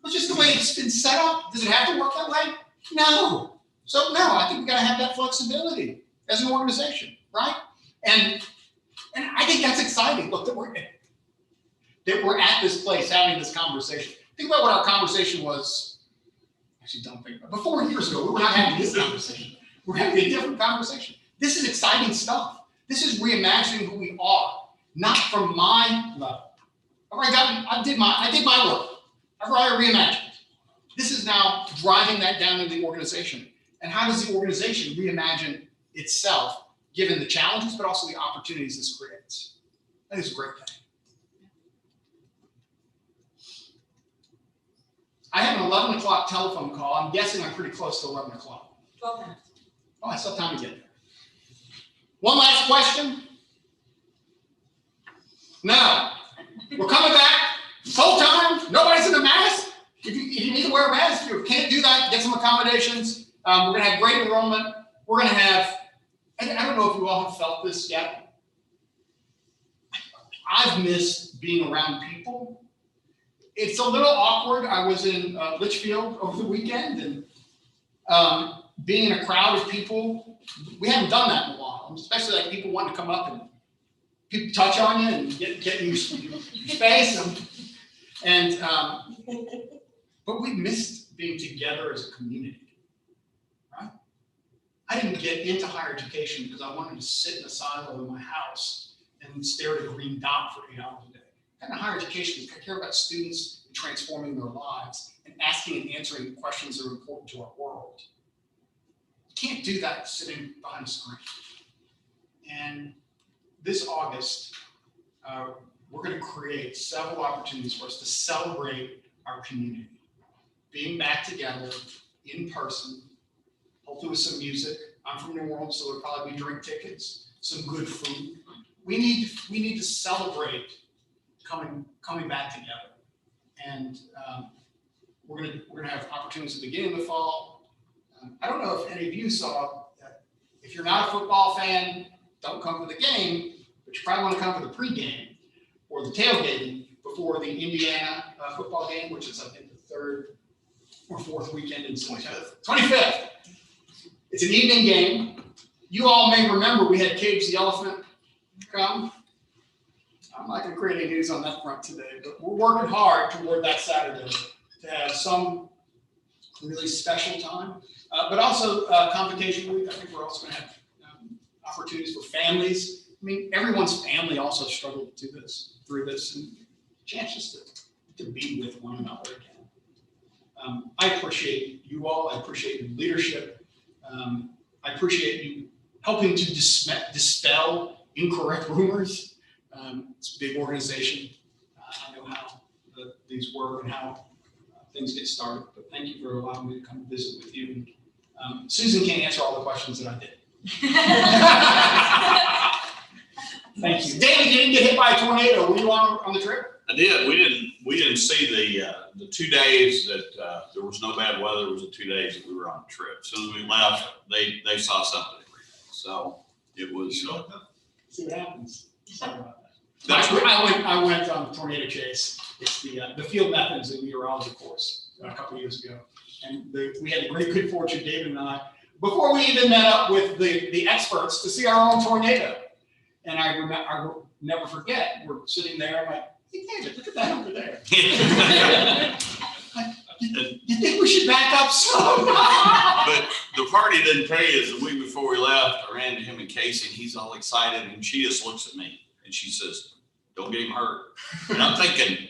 It's just the way it's been set up. Does it have to work that way? No. So no, I think we got to have that flexibility as an organization, right? And I think that's exciting. Look, that we're at this place having this conversation. Think about what our conversation was. Actually, don't think about it. But 4 years ago, we were not having this conversation. We're having a different conversation. This is exciting stuff. This is reimagining who we are, not from my level. I did my work. I've already reimagined. This is now driving that down into the organization. And how does the organization reimagine itself, given the challenges, but also the opportunities this creates? I think it's a great thing. I have an 11 o'clock telephone call. I'm guessing I'm pretty close to 11 o'clock. 12 minutes. Oh, I still have time to get there. One last question. No. We're coming back full time. Nobody's in a mask. If you need to wear a mask, if you can't do that, get some accommodations. We're going to have great enrollment. We're going to have, I don't know if you all have felt this yet. I've missed being around people. It's a little awkward. I was in Litchfield over the weekend, and being in a crowd of people, we haven't done that in a while, especially like people wanting to come up and people touch on you and get you space. But we missed being together as a community, right? I didn't get into higher education because I wanted to sit in a silo in my house and stare at a green dot for 8 hours a day. And higher education is I care about students and transforming their lives and asking and answering questions that are important to our world. You can't do that sitting behind a screen. And this August, we're going to create several opportunities for us to celebrate our community. Being back together in person, hopefully with some music. I'm from New Orleans, so there'll probably be drink tickets, some good food. We need to celebrate coming back together. And we're gonna have opportunities at the beginning of the fall. I don't know if any of you saw, if you're not a football fan, don't come to the game, but you probably want to come to the pregame or the tailgating before the Indiana football game, which is I think the third or fourth weekend in September. 25th. It's an evening game. You all may remember we had Cage the Elephant come. I'm not going to create any news on that front today, but we're working hard toward that Saturday to have some really special time, but also Convocation Week. I think we're also going to have opportunities for families. I mean, everyone's family also struggled through this, and chances to be with one another again. I appreciate you all. I appreciate your leadership. I appreciate you helping to dispel incorrect rumors. It's a big organization. I know how these work and how things get started, but thank you for allowing me to come visit with you. Susan can't answer all the questions that I did. Thank you. David, you didn't get hit by a tornado. Were you on the trip? I did. We didn't see the 2 days that there was no bad weather. It was the 2 days that we were on the trip. As soon as we left, they saw something every day. So it was. See what happens. Sorry about that. That's I went on the tornado chase. It's the field methods and meteorology course a couple of years ago, and we had the great good fortune, David and I, before we even met up with the experts, to see our own tornado. And I will never forget. We're sitting there. I'm like, hey, David, look at that over there. You think we should back up some? But the party didn't tell you is the week before we left, I ran to him and Casey, and he's all excited, and she just looks at me and she says, "Don't get him hurt." And I'm thinking,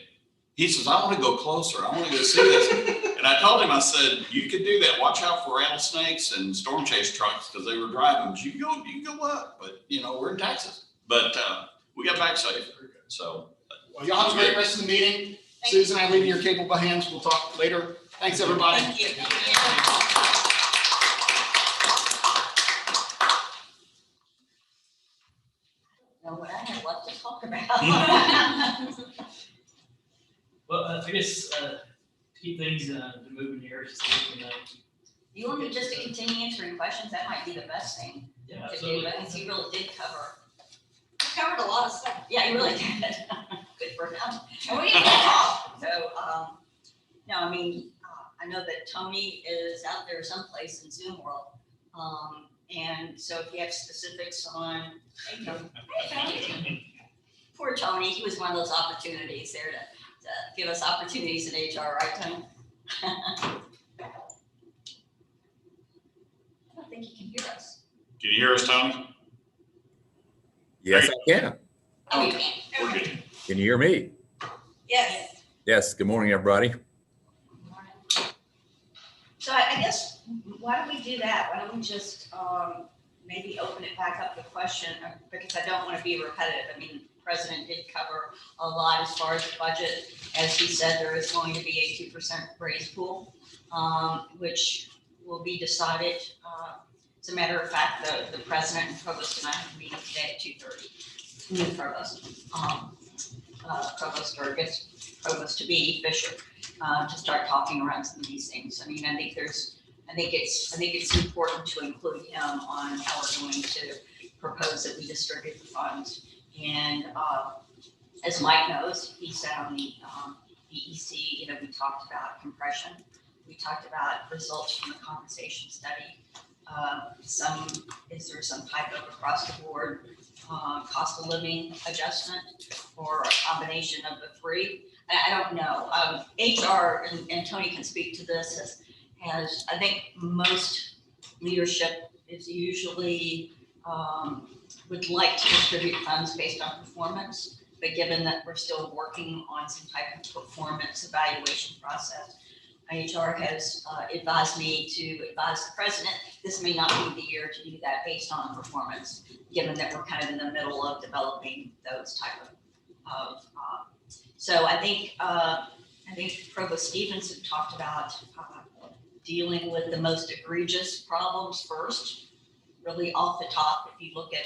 he says, "I want to go closer. I want to go see this." And I told him, I said, "You can do that. Watch out for rattlesnakes and storm chase trucks," because they were driving. You can go up, but we're in Texas. But we got back safe. So. Well, y'all have a great rest of the meeting. Susan, I leave in your capable hands. We'll talk later. Thanks, everybody. Thank you. Know what I have left to talk about. Well, I guess to keep things moving here, just You want me just to continue answering questions? That might be the best thing yeah, to do, absolutely. because you really did cover. We covered a lot of stuff. Yeah, you really did. Good for him. And we didn't talk. So, no, I mean, I know that Tony is out there someplace in Zoom world. And so if you have specifics on, hey, Tony. Poor Tony, he was one of those opportunities there to give us opportunities in HR, right, Tony? I don't think he can hear us. Can you hear us, Tony? Yes, I can. Oh, you can. We're good. Can you hear me? Yes. Yes. Good morning, everybody. So I guess, why don't we do that? Why don't we just maybe open it back up the question, because I don't want to be repetitive. I mean, the president did cover a lot as far as the budget. As he said, there is going to be a 2% raise pool, which will be decided. As a matter of fact, the president and provost and I have a meeting today at 2:30. New provost, provost to be Fisher, to start talking around some of these things. I mean, I think it's important to include him on how we're going to propose that we distribute the funds. And as Mike knows, he sat on the EEC. We talked about compression. We talked about results from the compensation study. Is there some type of across the board cost of living adjustment or a combination of the three? I don't know. HR, and Tony can speak to this, has I think most leadership is usually would like to distribute funds based on performance, but given that we're still working on some type of performance evaluation process, HR has advised me to advise the president, this may not be the year to do that based on performance, given that we're kind of in the middle of developing those type of so I think Provost Stevenson talked about dealing with the most egregious problems first, really off the top. If you look at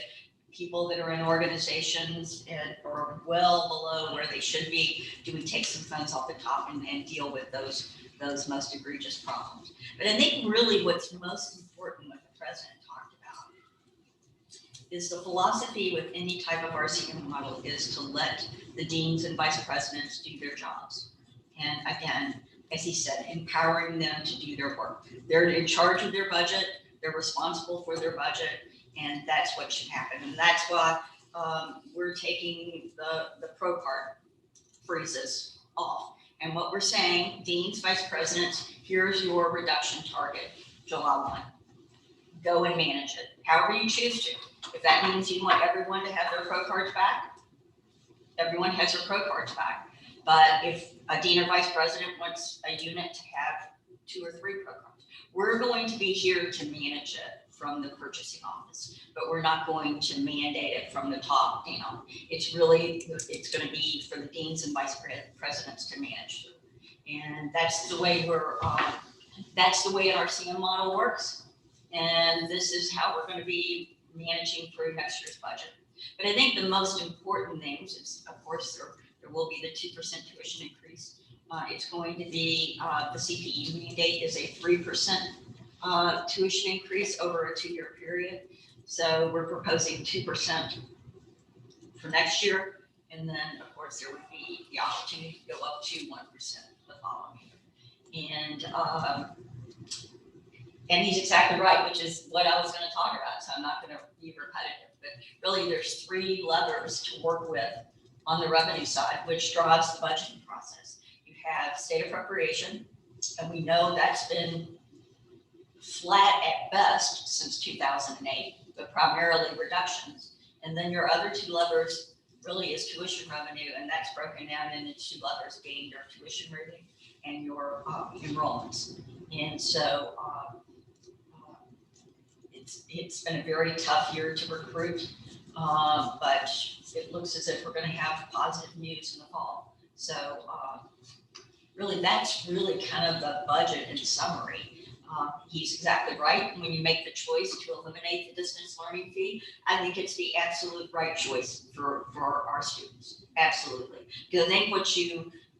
people that are in organizations and are well below where they should be, do we take some funds off the top and deal with those most egregious problems? But I think really what's most important, what the president talked about, is the philosophy with any type of RCM model is to let the deans and vice presidents do their jobs. And again, as he said, empowering them to do their work. They're in charge of their budget, they're responsible for their budget, and that's what should happen. And that's why we're taking the pro part freezes off. And what we're saying, deans, vice presidents, here's your reduction target, July 1. Go and manage it, however you choose to. If that means you want everyone to have their pro cards back, everyone has their pro cards back. But if a dean or vice president wants a unit to have 2 or 3 pro cards, we're going to be here to manage it from the purchasing office, but we're not going to mandate it from the top down. It's going to be for the deans and vice presidents to manage through. And that's the way that's the way an RCM model works. And this is how we're going to be managing through next year's budget. But I think the most important things is, of course, there will be the 2% tuition increase. It's going to be, the CPE mandate is a 3% tuition increase over a 2-year period. So we're proposing 2% for next year. And then, of course, there would be the opportunity to go up to 1% the following year. And he's exactly right, which is what I was going to talk about. So I'm not going to be repetitive, but really there's 3 levers to work with on the revenue side, which drives the budgeting process. You have state appropriation, and we know that's been flat at best since 2008, but primarily reductions. And then your other 2 levers really is tuition revenue, and that's broken down into 2 levers, being your tuition revenue and your enrollments. And so it's been a very tough year to recruit, but it looks as if we're going to have positive news in the fall. So really, that's really kind of the budget in summary. He's exactly right. When you make the choice to eliminate the distance learning fee, I think it's the absolute right choice for our students. Absolutely. Because I think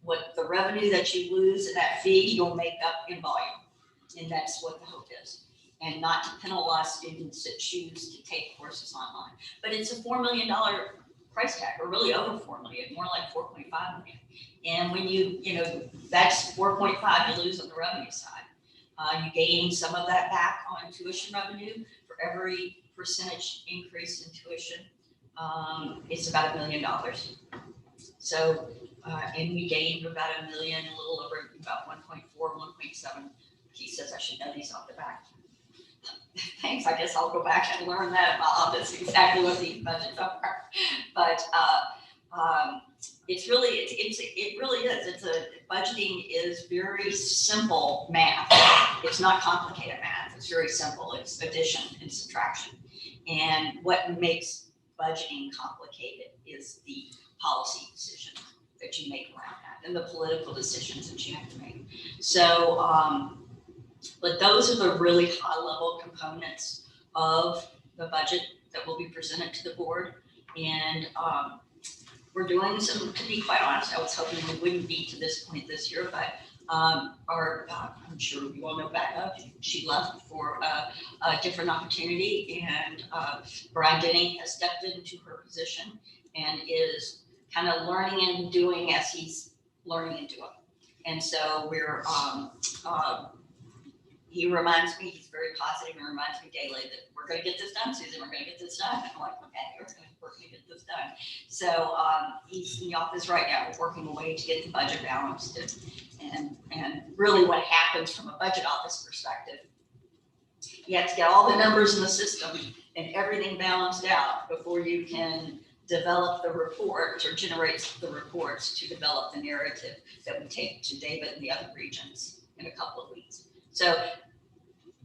what the revenue that you lose in that fee, you'll make up in volume. And that's what the hope is. And not to penalize students that choose to take courses online. But it's a $4 million price tag, or really over 4 million, more like 4.5 million. And when that's 4.5 you lose on the revenue side. You gain some of that back on tuition revenue. For every percentage increase in tuition, it's about $1 million. So, and we gained about $1 million, a little over about 1.4, 1.7. He says I should know these off the back. Thanks, I guess I'll go back and learn that at my office, exactly what these budgets are. But it really is. Budgeting is very simple math. It's not complicated math. It's very simple. It's addition and subtraction. And what makes budgeting complicated is the policy decisions that you make around that and the political decisions that you have to make. So, but those are the really high level components of the budget that will be presented to the board. And we're doing some, to be quite honest, I was hoping we wouldn't be to this point this year, but I'm sure you all know Becca, she left for a different opportunity, and Brian Denny has stepped into her position and is kind of learning and doing as he's learning and doing. And so we're, he reminds me, he's very positive and reminds me daily that we're going to get this done, Susan, we're going to get this done. And I'm like, okay, we're going to get this done. So he's in the office right now, working away to get the budget balanced. And really what happens from a budget office perspective, you have to get all the numbers in the system and everything balanced out before you can develop the reports or generate the reports to develop the narrative that we take to David and the other regions in a couple of weeks. So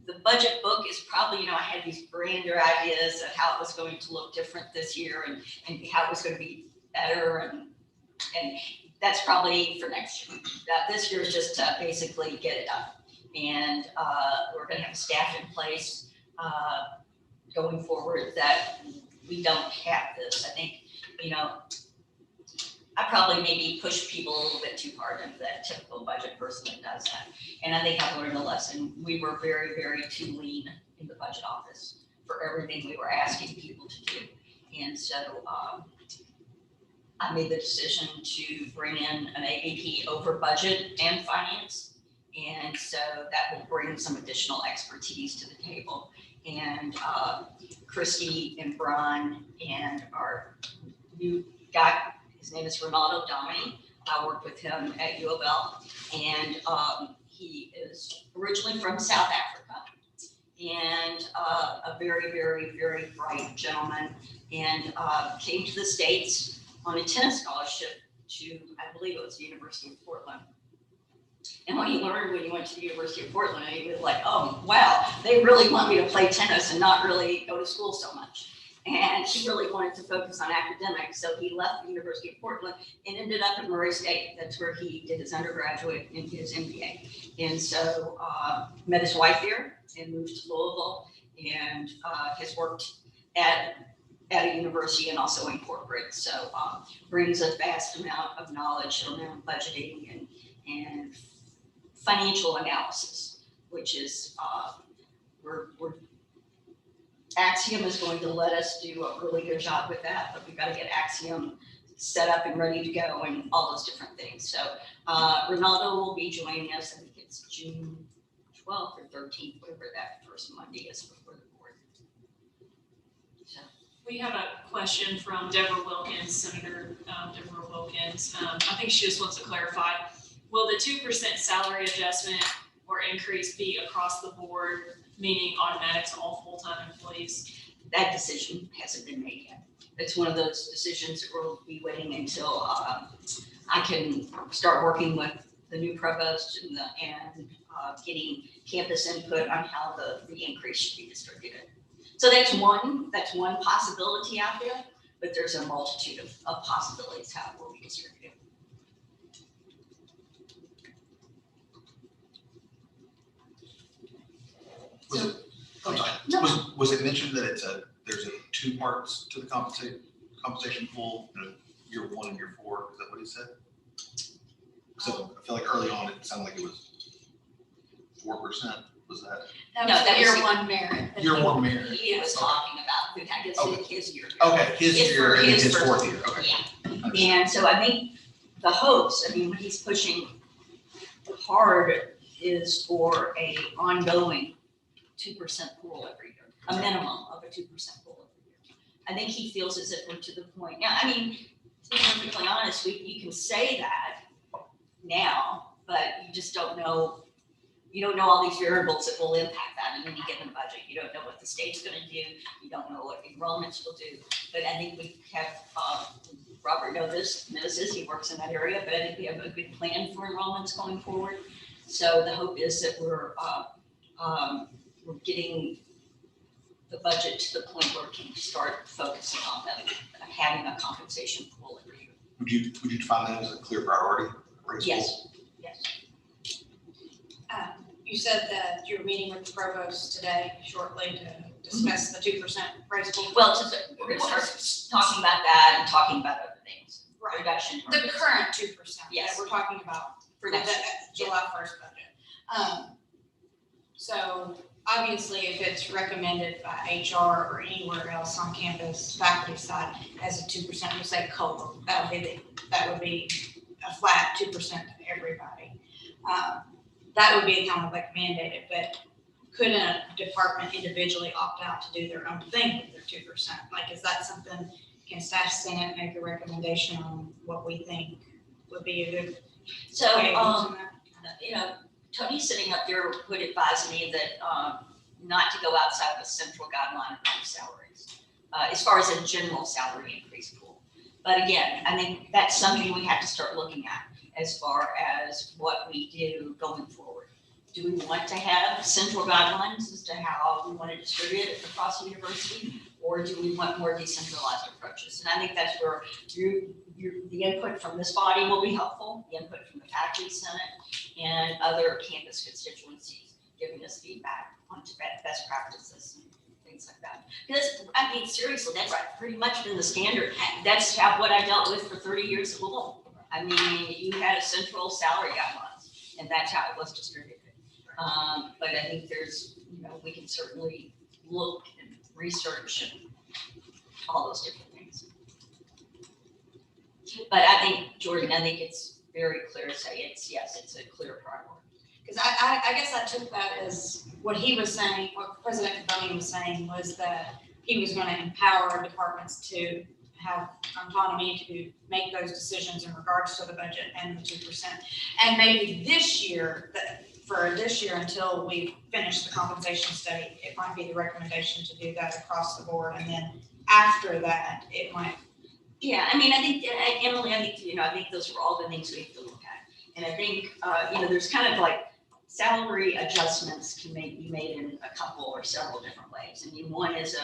the budget book is probably, I had these grander ideas of how it was going to look different this year and how it was going to be better. And that's probably for next year. This year is just to basically get it done. And we're going to have a staff in place going forward that we don't have this. I think, I probably maybe push people a little bit too hard into that typical budget person that does that. And I think I've learned a lesson. We were very, very too lean in the budget office for everything we were asking people to do. And so I made the decision to bring in an AVP over budget and finance. And so that will bring some additional expertise to the table. And Christy and Brian and our new guy, his name is Renato Domini. I worked with him at U of L, and he is originally from South Africa, and a very, very, very bright gentleman, and came to the States on a tennis scholarship to, I believe it was the University of Portland. And what he learned when he went to the University of Portland, he was like, oh, wow, they really want me to play tennis and not really go to school so much. And he really wanted to focus on academics. So he left the University of Portland and ended up at Murray State. That's where he did his undergraduate and his MBA. And so met his wife there and moved to Louisville, and has worked at a university and also in corporate. So brings a vast amount of knowledge around budgeting and financial analysis, which is we're Axiom is going to let us do a really good job with that, but we've got to get Axiom set up and ready to go and all those different things. So Ronaldo will be joining us. I think it's June 12th or 13th, whatever that first Monday is before the board. So. We have a question from Deborah Wilkins, Senator Deborah Wilkins. I think she just wants to clarify, will the 2% salary adjustment or increase be across the board, meaning automatic to all full-time employees? That decision hasn't been made yet. It's one of those decisions that we'll be waiting until I can start working with the new provost and getting campus input on how the increase should be distributed. So that's one possibility out there, but there's a multitude of possibilities how it will be distributed. Was it mentioned that there's two parts to the compensation pool, year 1 and year 4? Is that what he said? So I feel like early on it sounded like it was 4%. Was that? That was year one merit. Year 1 merit. He was talking about, I guess, Okay. his year. Okay, his year and then his first- 4th year. Okay. Yeah. And so I think the hopes, what he's pushing hard is for a ongoing 2% pool every year, a minimum of a 2% pool every year. I think he feels as if we're to the point. Now, to be perfectly honest, you can say that now, but you just don't know. You don't know all these variables that will impact that in any given budget. You don't know what the state's going to do. You don't know what enrollments will do. But I think we have, Robert knows this, he works in that area, but I think we have a good plan for enrollments going forward. So the hope is that we're getting the budget to the point where we can start focusing on having a compensation pool every year. Would you define that as a clear priority? Yes. You said that you were meeting with the provost today shortly to discuss the 2% raise pool. Well, we're going to start talking about that and talking about other things. Right. Reduction. The current 2% Yes. that we're talking about For the next year. July 1st budget. So obviously, if it's recommended by HR or anywhere else on campus, faculty side, as a 2%, we'll say COLA, that would be a flat 2% to everybody. That would be kind of like mandated, but couldn't a department individually opt out to do their own thing with their 2%? Like, is that something, can staff Senate make a recommendation on what we think would be a good So, way of using that? Tony sitting up there would advise me that not to go outside of a central guideline of salaries, as far as a general salary increase pool. But again, I think that's something we have to start looking at as far as what we do going forward. Do we want to have central guidelines as to how we want to distribute it across the university? Or do we want more decentralized approaches? And I think that's where the input from this body will be helpful, the input from the faculty senate and other campus constituencies giving us feedback on best practices and things like that. Because, I mean, seriously, that's pretty much been the standard. That's what I dealt with for 30 years at Louisville. I mean, you had a central salary guidelines, and that's how it was distributed. But I think there's, we can certainly look and research and all those different things. But I think, Jordan, it's very clear to say it's a clear priority. Because I guess I took that as what he was saying, what President Bunny was saying was that he was going to empower departments to have autonomy to make those decisions in regards to the budget and the 2%. And maybe this year, until we finish the compensation study, it might be the recommendation to do that across the board. And then after that, it might. Yeah, I mean, I think, Emily, I think those are all the things we have to look at. And I think, there's kind of like salary adjustments can be made in a couple or several different ways. I mean, one is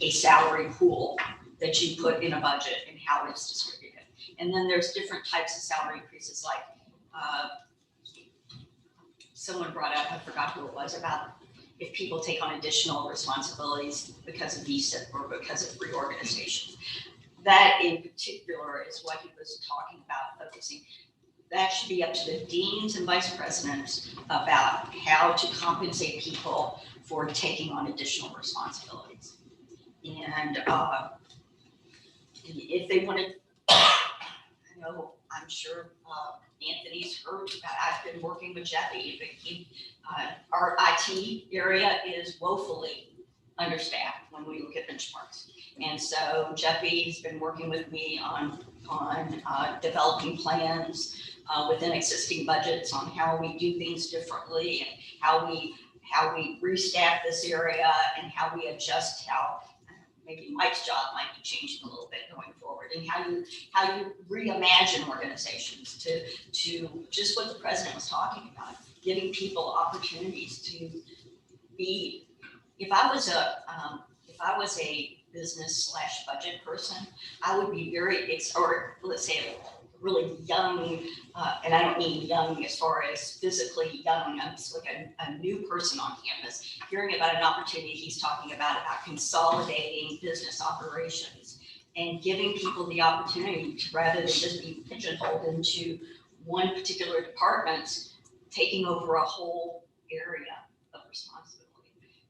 a salary pool that you put in a budget and how it's distributed. And then there's different types of salary increases, like someone brought up, I forgot who it was, about if people take on additional responsibilities because of VSIP or because of reorganization. That in particular is what he was talking about, focusing. That should be up to the deans and vice presidents about how to compensate people for taking on additional responsibilities. And if they wanted, I'm sure Anthony's heard about, I've been working with Jeffy, our IT area is woefully understaffed when we look at benchmarks. And so Jeffy has been working with me on developing plans within existing budgets on how we do things differently and how we restaff this area and how we adjust how maybe Mike's job might be changing a little bit going forward, and how you reimagine organizations to just what the president was talking about, giving people opportunities to be. If I was a business / budget person, I would be or let's say a really young, and I don't mean young as far as physically young, I'm just like a new person on campus, hearing about an opportunity he's talking about consolidating business operations and giving people the opportunity to, rather than just be pigeonholed into one particular department, taking over a whole area of responsibility.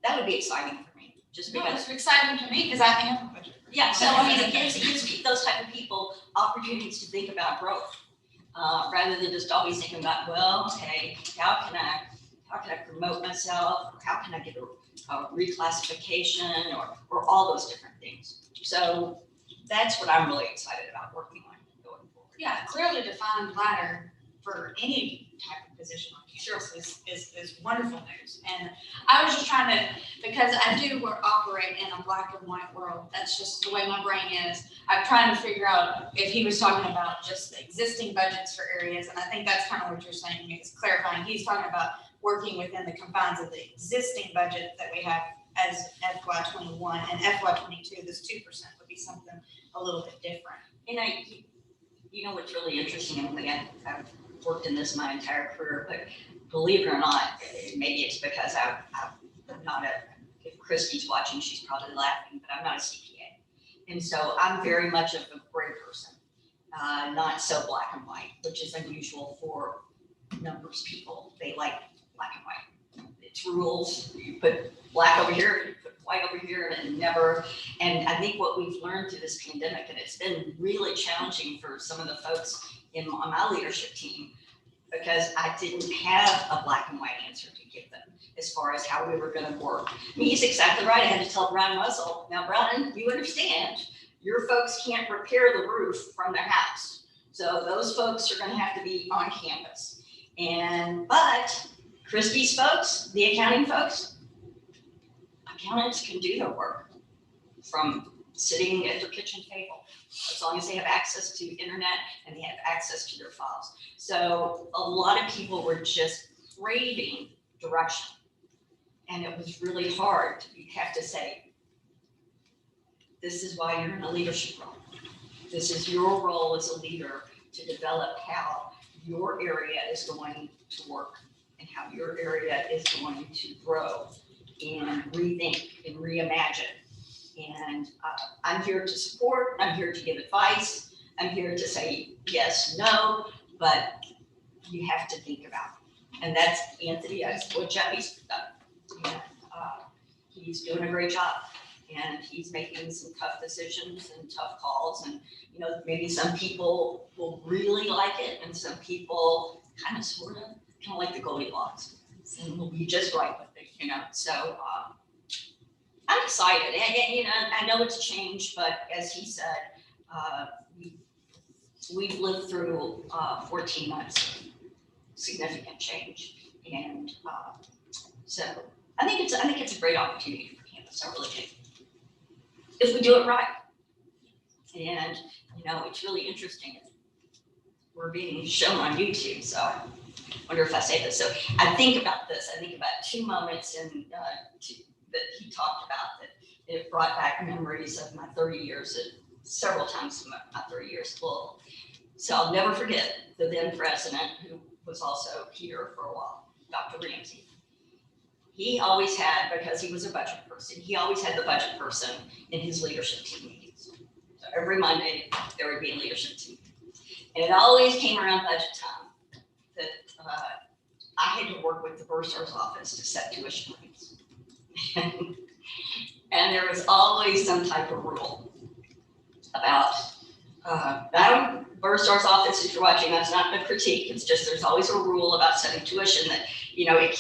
That would be exciting for me, just because. No, it's exciting to me because I am a budget. Yeah, so I mean, it gives those type of people opportunities to think about growth, rather than just always thinking about, well, okay, how can I promote myself, or how can I get a reclassification, or all those different things. So that's what I'm really excited about working on going forward. Yeah, clearly defined ladder for any type of position on campus is wonderful news. And I was just trying to, because I do operate in a black and white world. That's just the way my brain is. I'm trying to figure out if he was talking about just the existing budgets for areas. And I think that's kind of what you're saying is clarifying. He's talking about working within the confines of the existing budget that we have as FY21 and FY22. This 2% would be something a little bit different. And what's really interesting, Emily, I've worked in this my entire career, but believe it or not, maybe it's because I'm not if Christy's watching, she's probably laughing, but I'm not a CPA. And so I'm very much of a gray person, not so black and white, which is unusual for numbers people. They like black and white. It's rules. You put black over here, you put white over here, and I think what we've learned through this pandemic, and it's been really challenging for some of the folks on my leadership team, because I didn't have a black and white answer to give them as far as how we were going to work. I mean, he's exactly right. I had to tell Brian Russell, now Brian, you understand, your folks can't repair the roof from their house. So those folks are going to have to be on campus. But Christie's folks, the accounting folks, accountants can do their work from sitting at their kitchen table, as long as they have access to internet and they have access to their files. So a lot of people were just craving direction. And it was really hard to have to say, this is why you're in a leadership role. This is your role as a leader to develop how your area is going to work and how your area is going to grow and rethink and reimagine. And I'm here to support, I'm here to give advice, I'm here to say yes, no, but you have to think about it. And that's Anthony, that's what Jeffy's done. And, he's doing a great job. And he's making some tough decisions and tough calls. And, you know, maybe some people will really like it and some people kind of like the Goldilocks. And will be just right with it, you know. So I'm excited. And, you know, I know it's changed, but as he said, we've lived through 14 months of significant change. And so I think it's a great opportunity for campus. I really do. If we do it right. And, you know, it's really interesting. We're being shown on YouTube, so I wonder if I say this. So I think about this. I think about two moments that he talked about that it brought back memories of my 30 years, several times in my 30 years full. So I'll never forget the then president, who was also here for a while, Dr. Ramsey. He always had, because he was a budget person, he always had the budget person in his leadership team meetings. So every Monday, there would be a leadership team. And it always came around budget time that I had to work with the bursar's office to set tuition rates. And there was always some type of rule about, bursar's office, if you're watching, that's not a critique, it's just there's always a rule about setting tuition that, you know, it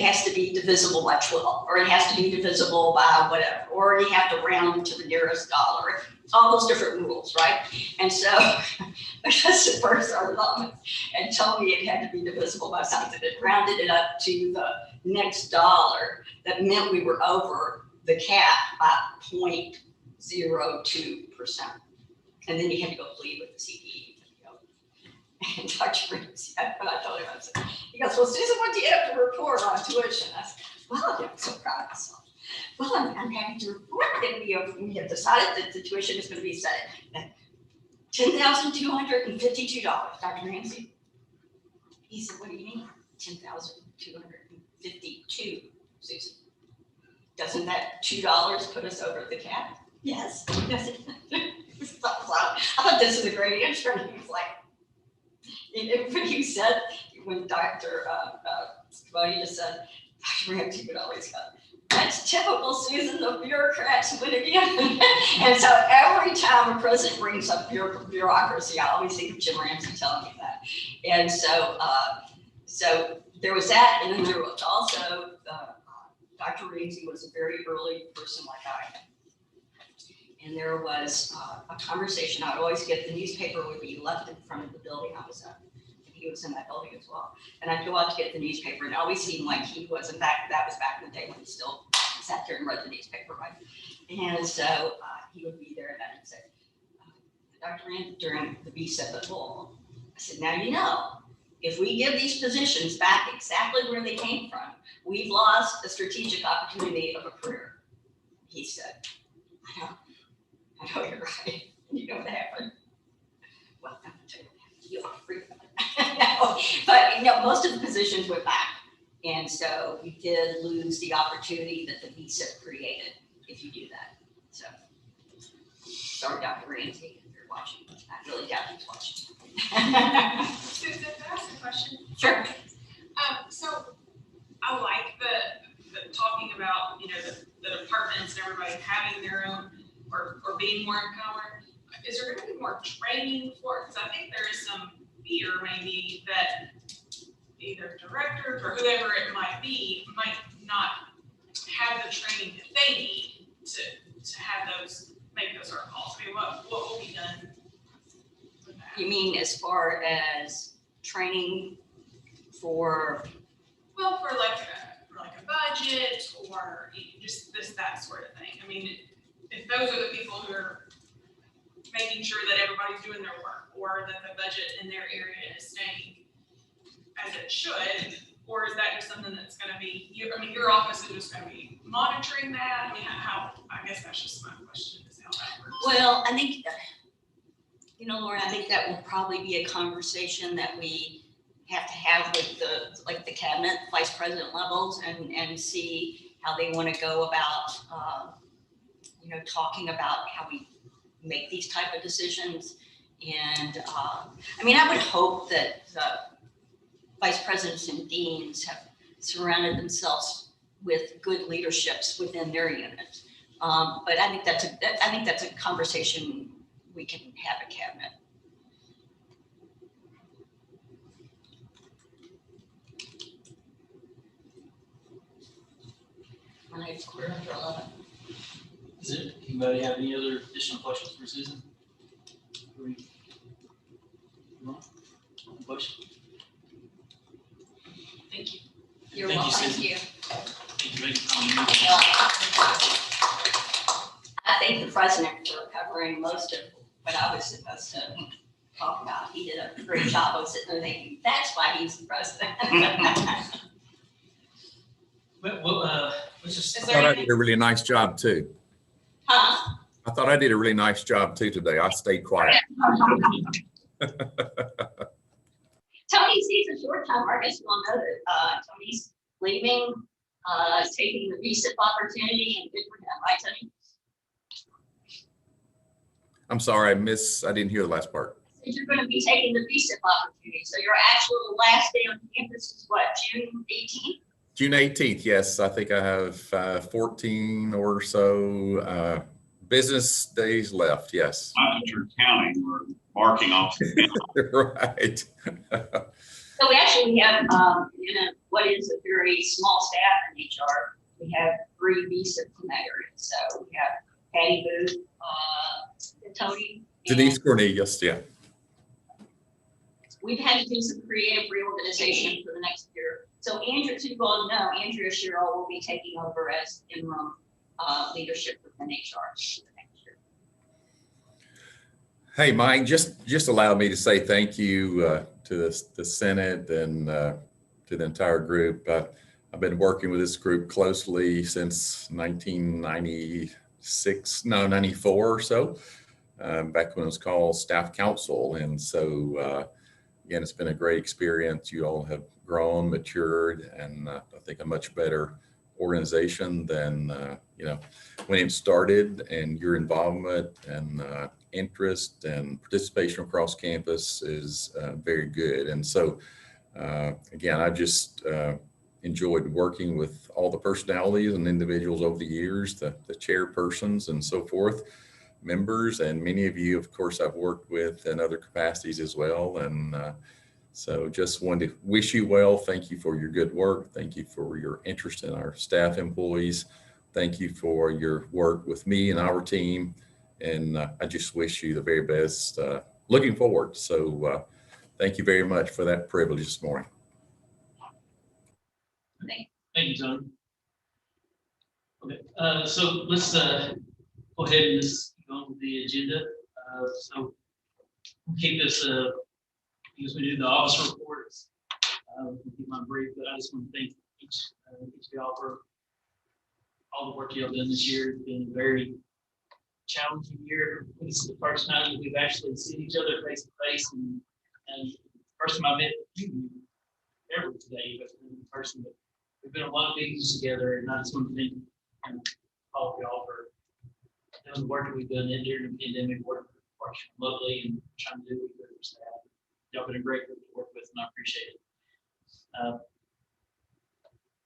has to be divisible by 12, or it has to be divisible by whatever, or you have to round to the nearest dollar, all those different rules, right? And so, because the bursar's office and told me it had to be divisible by something, it rounded it up to the next dollar, that meant we were over the cap by 0.02%. And then you had to go plead with the CDE. And Dr. Ramsey, when I told him, I said, he goes, well, Susan, what do you have to report on tuition? I said, well, I'm so proud of myself. Well, I'm happy to report that we have decided that the tuition is going to be set at $10,252, Dr. Ramsey. He said, what do you mean? $10,252, Susan. Doesn't that $2 put us over the cap? Yes. I thought this was a great answer. And he was like, when he said, when Dr. He just said, Dr. Ramsey would always go, that's typical, Susan, the bureaucrats win again. And so every time a president brings up bureaucracy, I always think of Jim Ramsey telling me that. And so, so there was that, and then there was also, Dr. Ramsey was a very early person like I am. And there was a conversation. I would always get, the newspaper would be left in front of the building I was at. And he was in that building as well. And I'd go out to get the newspaper, and it always seemed like he wasn't back. That was back in the day when he still sat there and read the newspaper, right? And so he would be there, and I would say, Dr. Rand, during the BSEP at Lowell, I said, now you know, if we give these positions back exactly where they came from, we've lost a strategic opportunity of a career. He said, I know you're right. You know what happened? Well, I'm gonna tell you what happened. You are free. No, but you know, most of the positions went back. And so we did lose the opportunity that the BSEP created if you do that. So sorry, Dr. Ramsey, if you're watching. I really doubt he's watching. Susan, can I ask a question? Sure. So I like the talking about, you know, the departments and everybody having their own or being more empowered. Is there going to be more training for it? Because I think there is some fear maybe that either directors or whoever it might be might not have the training that they need to have those, make those sort of calls. I mean, what will be done with that? You mean as far as training for? Well, for like a budget or just that sort of thing. I mean, if those are the people who are making sure that everybody's doing their work or that the budget in their area is staying as it should, Or is that just something that's gonna be, your office is just gonna be monitoring that? I mean, how, I guess that's just my question, is how that works. Well, I think, Lauren, I think that will probably be a conversation that we have to have with the cabinet, vice president levels, and see how they want to go about, talking about how we make these type of decisions. And, I would hope that vice presidents and deans have surrounded themselves with good leaderships within their unit. But I think that's a conversation we can have at cabinet. It's 11:15. Is it, anybody have any other additional questions for Susan? No? Question? Thank you. You're Thank you, welcome. Susan. Thank you. Thank you for coming. I thank the president for covering most of what I was supposed to talk about. He did a great job of sitting there thinking, that's why he's the president. Let's just. Is I there thought I anything- did a really nice job too. Huh? I thought I did a really nice job too today. I stayed quiet. Tony sees a short time. I guess we'll know that Tony's leaving, taking the VSIP opportunity, and good for him, right, Tony? I'm sorry, I didn't hear the last part. Since you're going to be taking the VSIP opportunity, so your actual last day on campus is what, June 18th? June 18th, yes. I think I have 14 or so business days left, yes. Not that you're counting or marking off. Right. So we actually have, what is a very small staff in HR, we have 3 VSIP in that area. So we have Patty Booth, Tony. Denise Cornelius, yeah. We've had to do some creative reorganization for the next year. So Andrew, so you all know, Andrea Sherrill will be taking over as interim leadership within HR for the next year. Hey, Mike, just allow me to say thank you to the Senate and to the entire group. I've been working with this group closely since 94 or so, back when it was called Staff Council. And so, again, it's been a great experience. You all have grown, matured, and I think a much better organization than, when it started, and your involvement and interest and participation across campus is very good. And so, again, I've just enjoyed working with all the personalities and individuals over the years, the chairpersons and so forth, members, and many of you, of course, I've worked with in other capacities as well. And so just wanted to wish you well. Thank you for your good work. Thank you for your interest in our staff employees. Thank you for your work with me and our team. And I just wish you the very best looking forward. So thank you very much for that privilege this morning. Thank you, Tony. Okay, so let's go ahead and just go on with the agenda. So we'll keep this, because we do the office reports. We'll keep mine brief, but I just want to thank each of y'all for all the work y'all done this year. It's been a very challenging year. This is the first time that we've actually seen each other face to face, and first time I met you ever today, but in person. But we've been a lot of meetings together, and I just want to thank all of y'all for doing the work that we've done during the pandemic, working remotely and trying to do what we could for staff. Y'all been a great group to work with, and I appreciate it.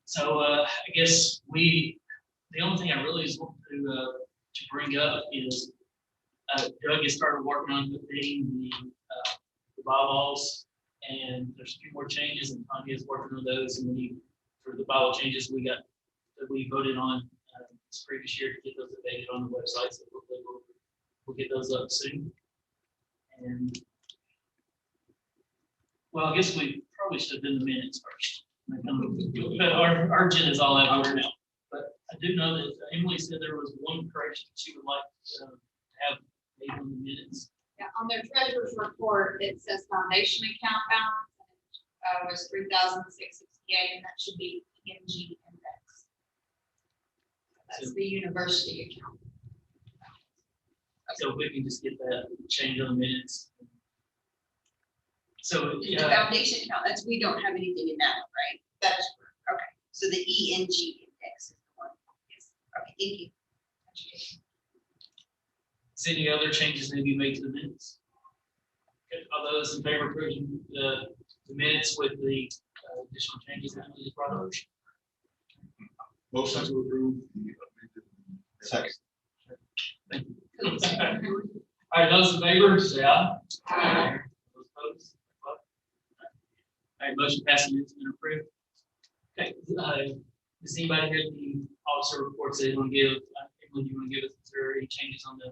So I guess the only thing I really just want to bring up is Doug has started working on updating the bylaws, and there's a few more changes, and Tanya is working on those. And for the bylaw changes that we voted on this previous year, to get those updated on the website, so hopefully we'll get those up soon. And well, I guess we probably should have done the minutes first. But our agenda is all out of order now. But I do know that Emily said there was one correction she would like to have made on the minutes. Yeah, on their treasurer's report, it says foundation account balance. was 3,668, and that should be PNG index. That's the university account. So if we can just get that change on the minutes. So, The yeah, foundation account, that's, we don't have anything in that one, right? That's Okay, so the ENG index is the one. Yes. Okay, thank you. is any other changes need to be made to the minutes? Okay, all those in favor of approving the minutes with the additional changes that we just brought up? Motion to approve. Second. Thank you. All right, those in favor, say aye. Aye. Those opposed? All right, motion passes, it's been approved. Okay, does anybody have the officer reports they want to give? Emily, do you want to give us, is there any changes on the?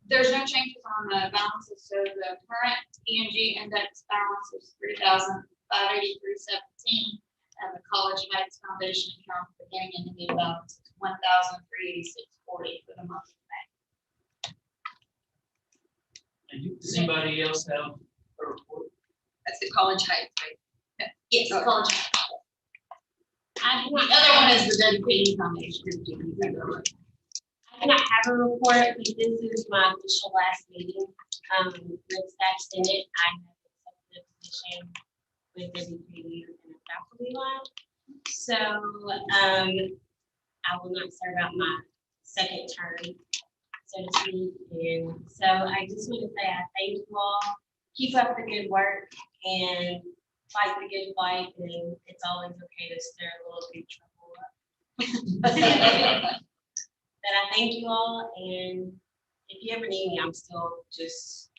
There's no changes on the balances, so the current PNG index balance is 3,583.17, and the College Heights Foundation account beginning and ending balance is 1,386.40 for the month of May. Thank you. Does anybody else have a report? That's the College Heights, right? Yes, Oh. College Heights. I do The not other one have- is the dedicated foundation. I do not have a report, but this is my official last meeting, with staff senate. I have accepted a position with WKU in the faculty line. So, I will not serve out my second term, so to speak. And so I just want to say I thank you all. Keep up the good work and fight the good fight. And it's always okay to stir a little bit of trouble up. But I thank you all, and if you ever need me, I'm still just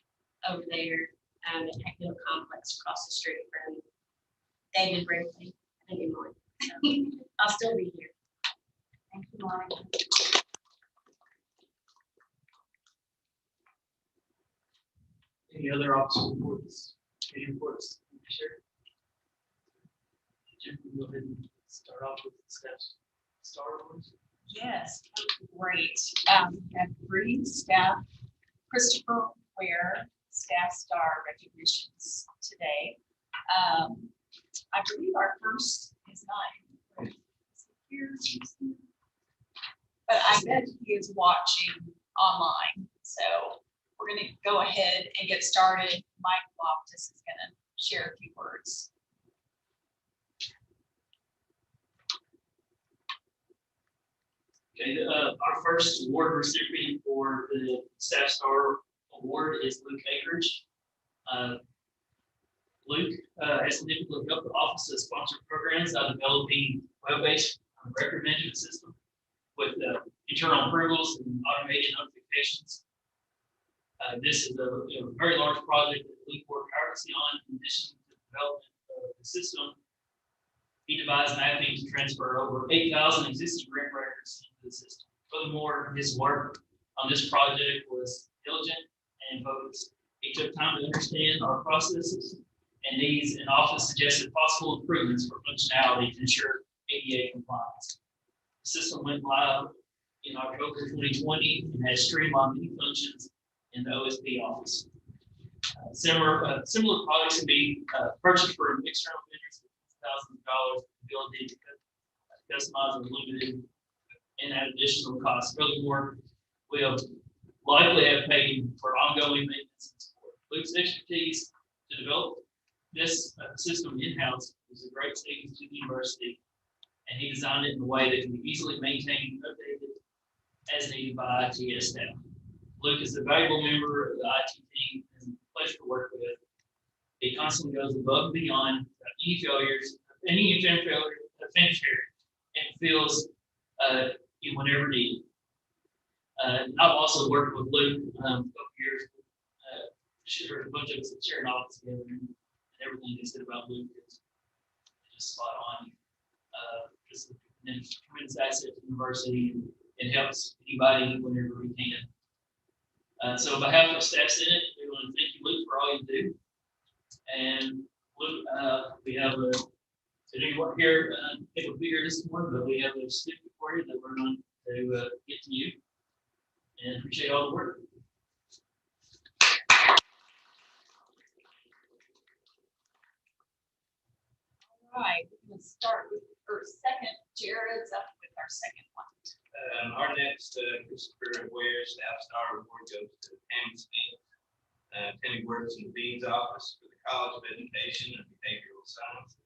over there at Technical Complex across the street from David Brinkley. I think in North. So I'll still be here. Thank you, Lauren. Any other officer reports? Any reports? Sure. Jim, go ahead and start off with the steps. Star Wars. Yes, great. We have 3 staff Christopher Ware Staff Star recognitions today. I believe our first is 9. But I bet he is watching online, so we're gonna go ahead and get started. Mike Loftus is gonna share a few words. Okay, our first award recipient for the Staff Star Award is Luke Akridge. Luke has significantly helped the office of sponsored programs by developing web-based record management system with internal approvals and automated notifications. This is a very large project that Luke worked tirelessly on. In addition to the development of the system, he devised mapping to transfer over 8,000 existing grant records into the system. Furthermore, his work on this project was diligent and focused. He took time to understand our processes and needs, and often suggested possible improvements for functionality to ensure ADA compliance. The system went live in October 2020 and has streamlined many functions in the OSP office. Similar products can be purchased from external vendors for $1,000 ability to customize and limited and add additional costs. Furthermore, we have likely have paid for ongoing maintenance and support. Luke's expertise to develop this system in-house was a great savings to the university, and he designed it in a way that can be easily maintained and updated as needed by ITS staff. Luke is a valuable member of the IT team and a pleasure to work with. He constantly goes above and beyond any failures, any failure, and feels whenever needed. I've also worked with Luke a couple years. A bunch of us share an office together, and everything they said about Luke is just spot on. Just a tremendous asset to the university, and it helps anybody whenever we can. So on behalf of staff senate, we want to thank you, Luke, for all you do. And Luke, we have a, so you weren't here, it will be here this morning, but we have a certificate for you that we're going to get to you. And appreciate all the work. right, we're gonna start with, or second, Jared's up with our second one. Our next Christopher Ware Staff Star Award goes to Tammy Smith. Tammy works in the Dean's Office for the College of Education and Behavioral Sciences.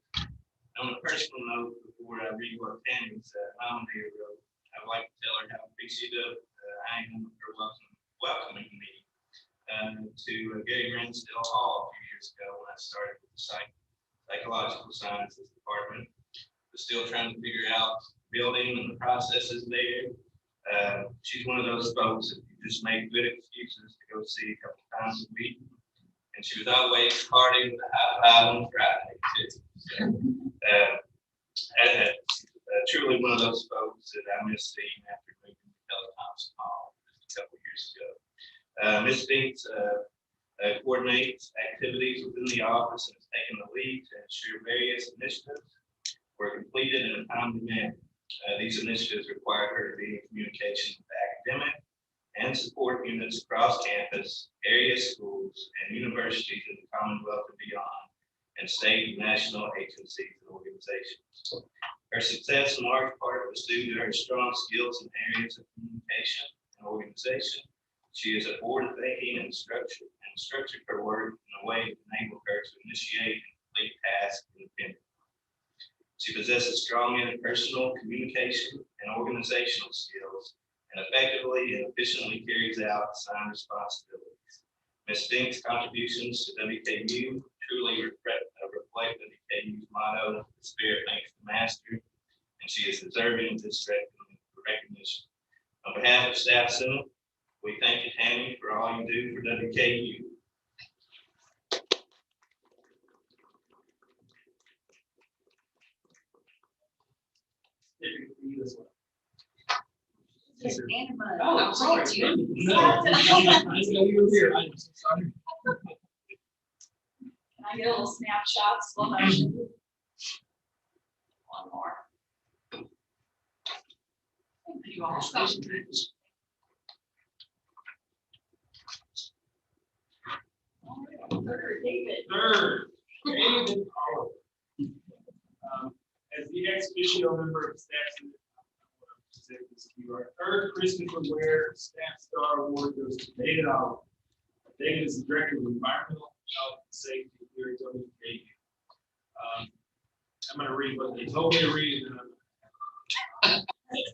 On a personal note, before I read what Tammy's nominator wrote, I'd like to tell her how appreciative I am of her welcoming me to Gary Ransdell Hall a few years ago when I started with the Psychological Sciences Department. We're still trying to figure out building and the processes there. She's one of those folks that you just make good excuses to go see a couple times a week. And she was always partying with a high five on Friday too. So, truly one of those folks that I miss seeing after moving to Thompson Hall just a couple years ago. Ms. Finks coordinates activities within the office and has taken the lead to ensure various initiatives were completed in a timely manner. These initiatives require her to be in communication with academic and support units across campus, area schools, and universities in the Commonwealth and beyond, and state and national agencies and organizations. Her success in large part was due to her strong skills in areas of communication and organization. She is a forward-thinking and structured her work in a way that enabled her to initiate and complete tasks independently. She possesses strong interpersonal communication and organizational skills, and effectively and efficiently carries out assigned responsibilities. Ms. Fink's contributions to WKU truly reflect WKU's motto, "The Spirit makes the Master," and she is deserving of this recognition. On behalf of Staff Senate, we thank you, Tammy, for all you do for WKU. Oh, I'm sorry. No, I didn't know you were here. I'm so sorry. Can I get a little snapshot, slow motion? One more. Thank you all. Third, David. David Howard. As the ex officio member of staff, our third Christopher Ware Staff Star Award goes to David Howard. David is the Director of Environmental Health and Safety here at WKU. I'm going to read what they told me to read.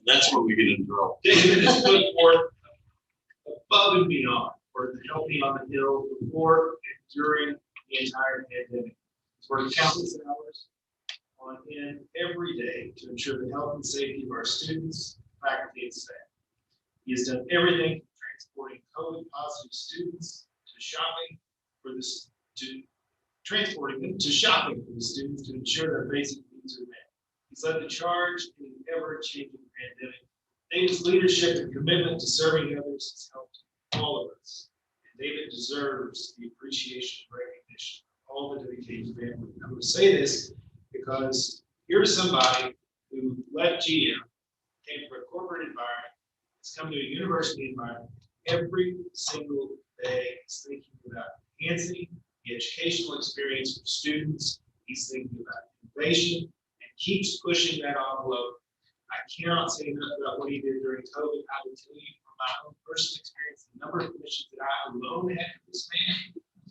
That's what we get in trouble. David has put forth above and beyond for the Helping on the Hill before and during the entire pandemic. He's worked countless hours on end every day to ensure the health and safety of our students, faculty, and staff. He has done everything from transporting COVID-positive students to shopping for this, to transporting them to shopping for the students to ensure their basic needs are met. He's led the charge in an ever-changing pandemic. David's leadership and commitment to serving others has helped all of us. And David deserves the appreciation and recognition of all the WKU family. I'm going to say this because here's somebody who left GM, came from a corporate environment, has come to a university environment every single day. He's thinking about enhancing the educational experience for students. He's thinking about innovation and keeps pushing that envelope. I cannot say enough about what he did during COVID. I will tell you from my own personal experience, the number of missions that I alone had with this man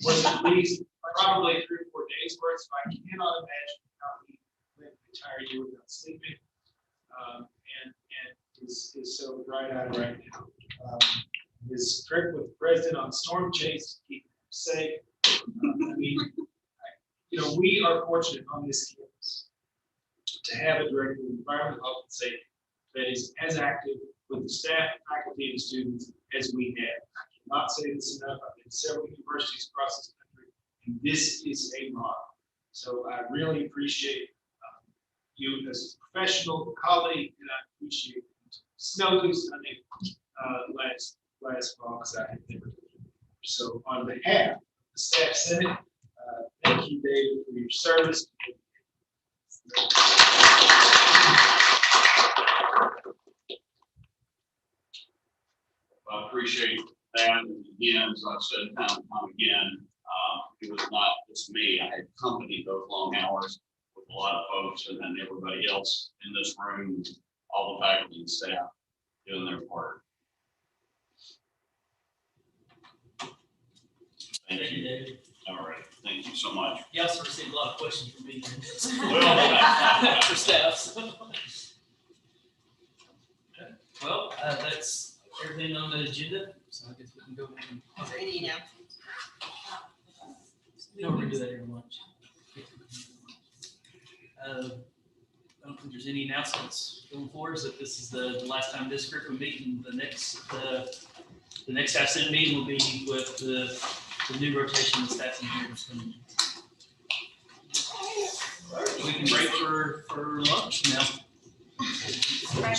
was at least probably 3 or 4 days worth. So I cannot imagine how he went the entire year without sleeping. And is so bright-eyed right now. His trip with the president on storm chase to keep him safe. We are fortunate on this campus to have a director of environmental health and safety that is as active with the staff, faculty, and students as we have. I cannot say this enough. I've been to several universities across this country, and this is a model. So I really appreciate you as a professional colleague, and I appreciate snow goose hunting last fall because I had never done it. So on behalf of the Staff Senate, thank you, David, for your service. I appreciate that. And again, as I've said time and time again, it was not just me. I had company those long hours with a lot of folks and then everybody else in this room, all the faculty and staff doing their part. Thank you. David. All right, thank you so much. You also received a lot of questions from me. Well, For staff, so. Well, that's everything on the agenda, so I guess we can go. Is there any announcements? No, we're gonna do that during lunch. I don't think there's any announcements going forward, so this is the last time this group will meet, and the next staff senate meeting will be with the new rotation of staff and members coming in. We can break for lunch now.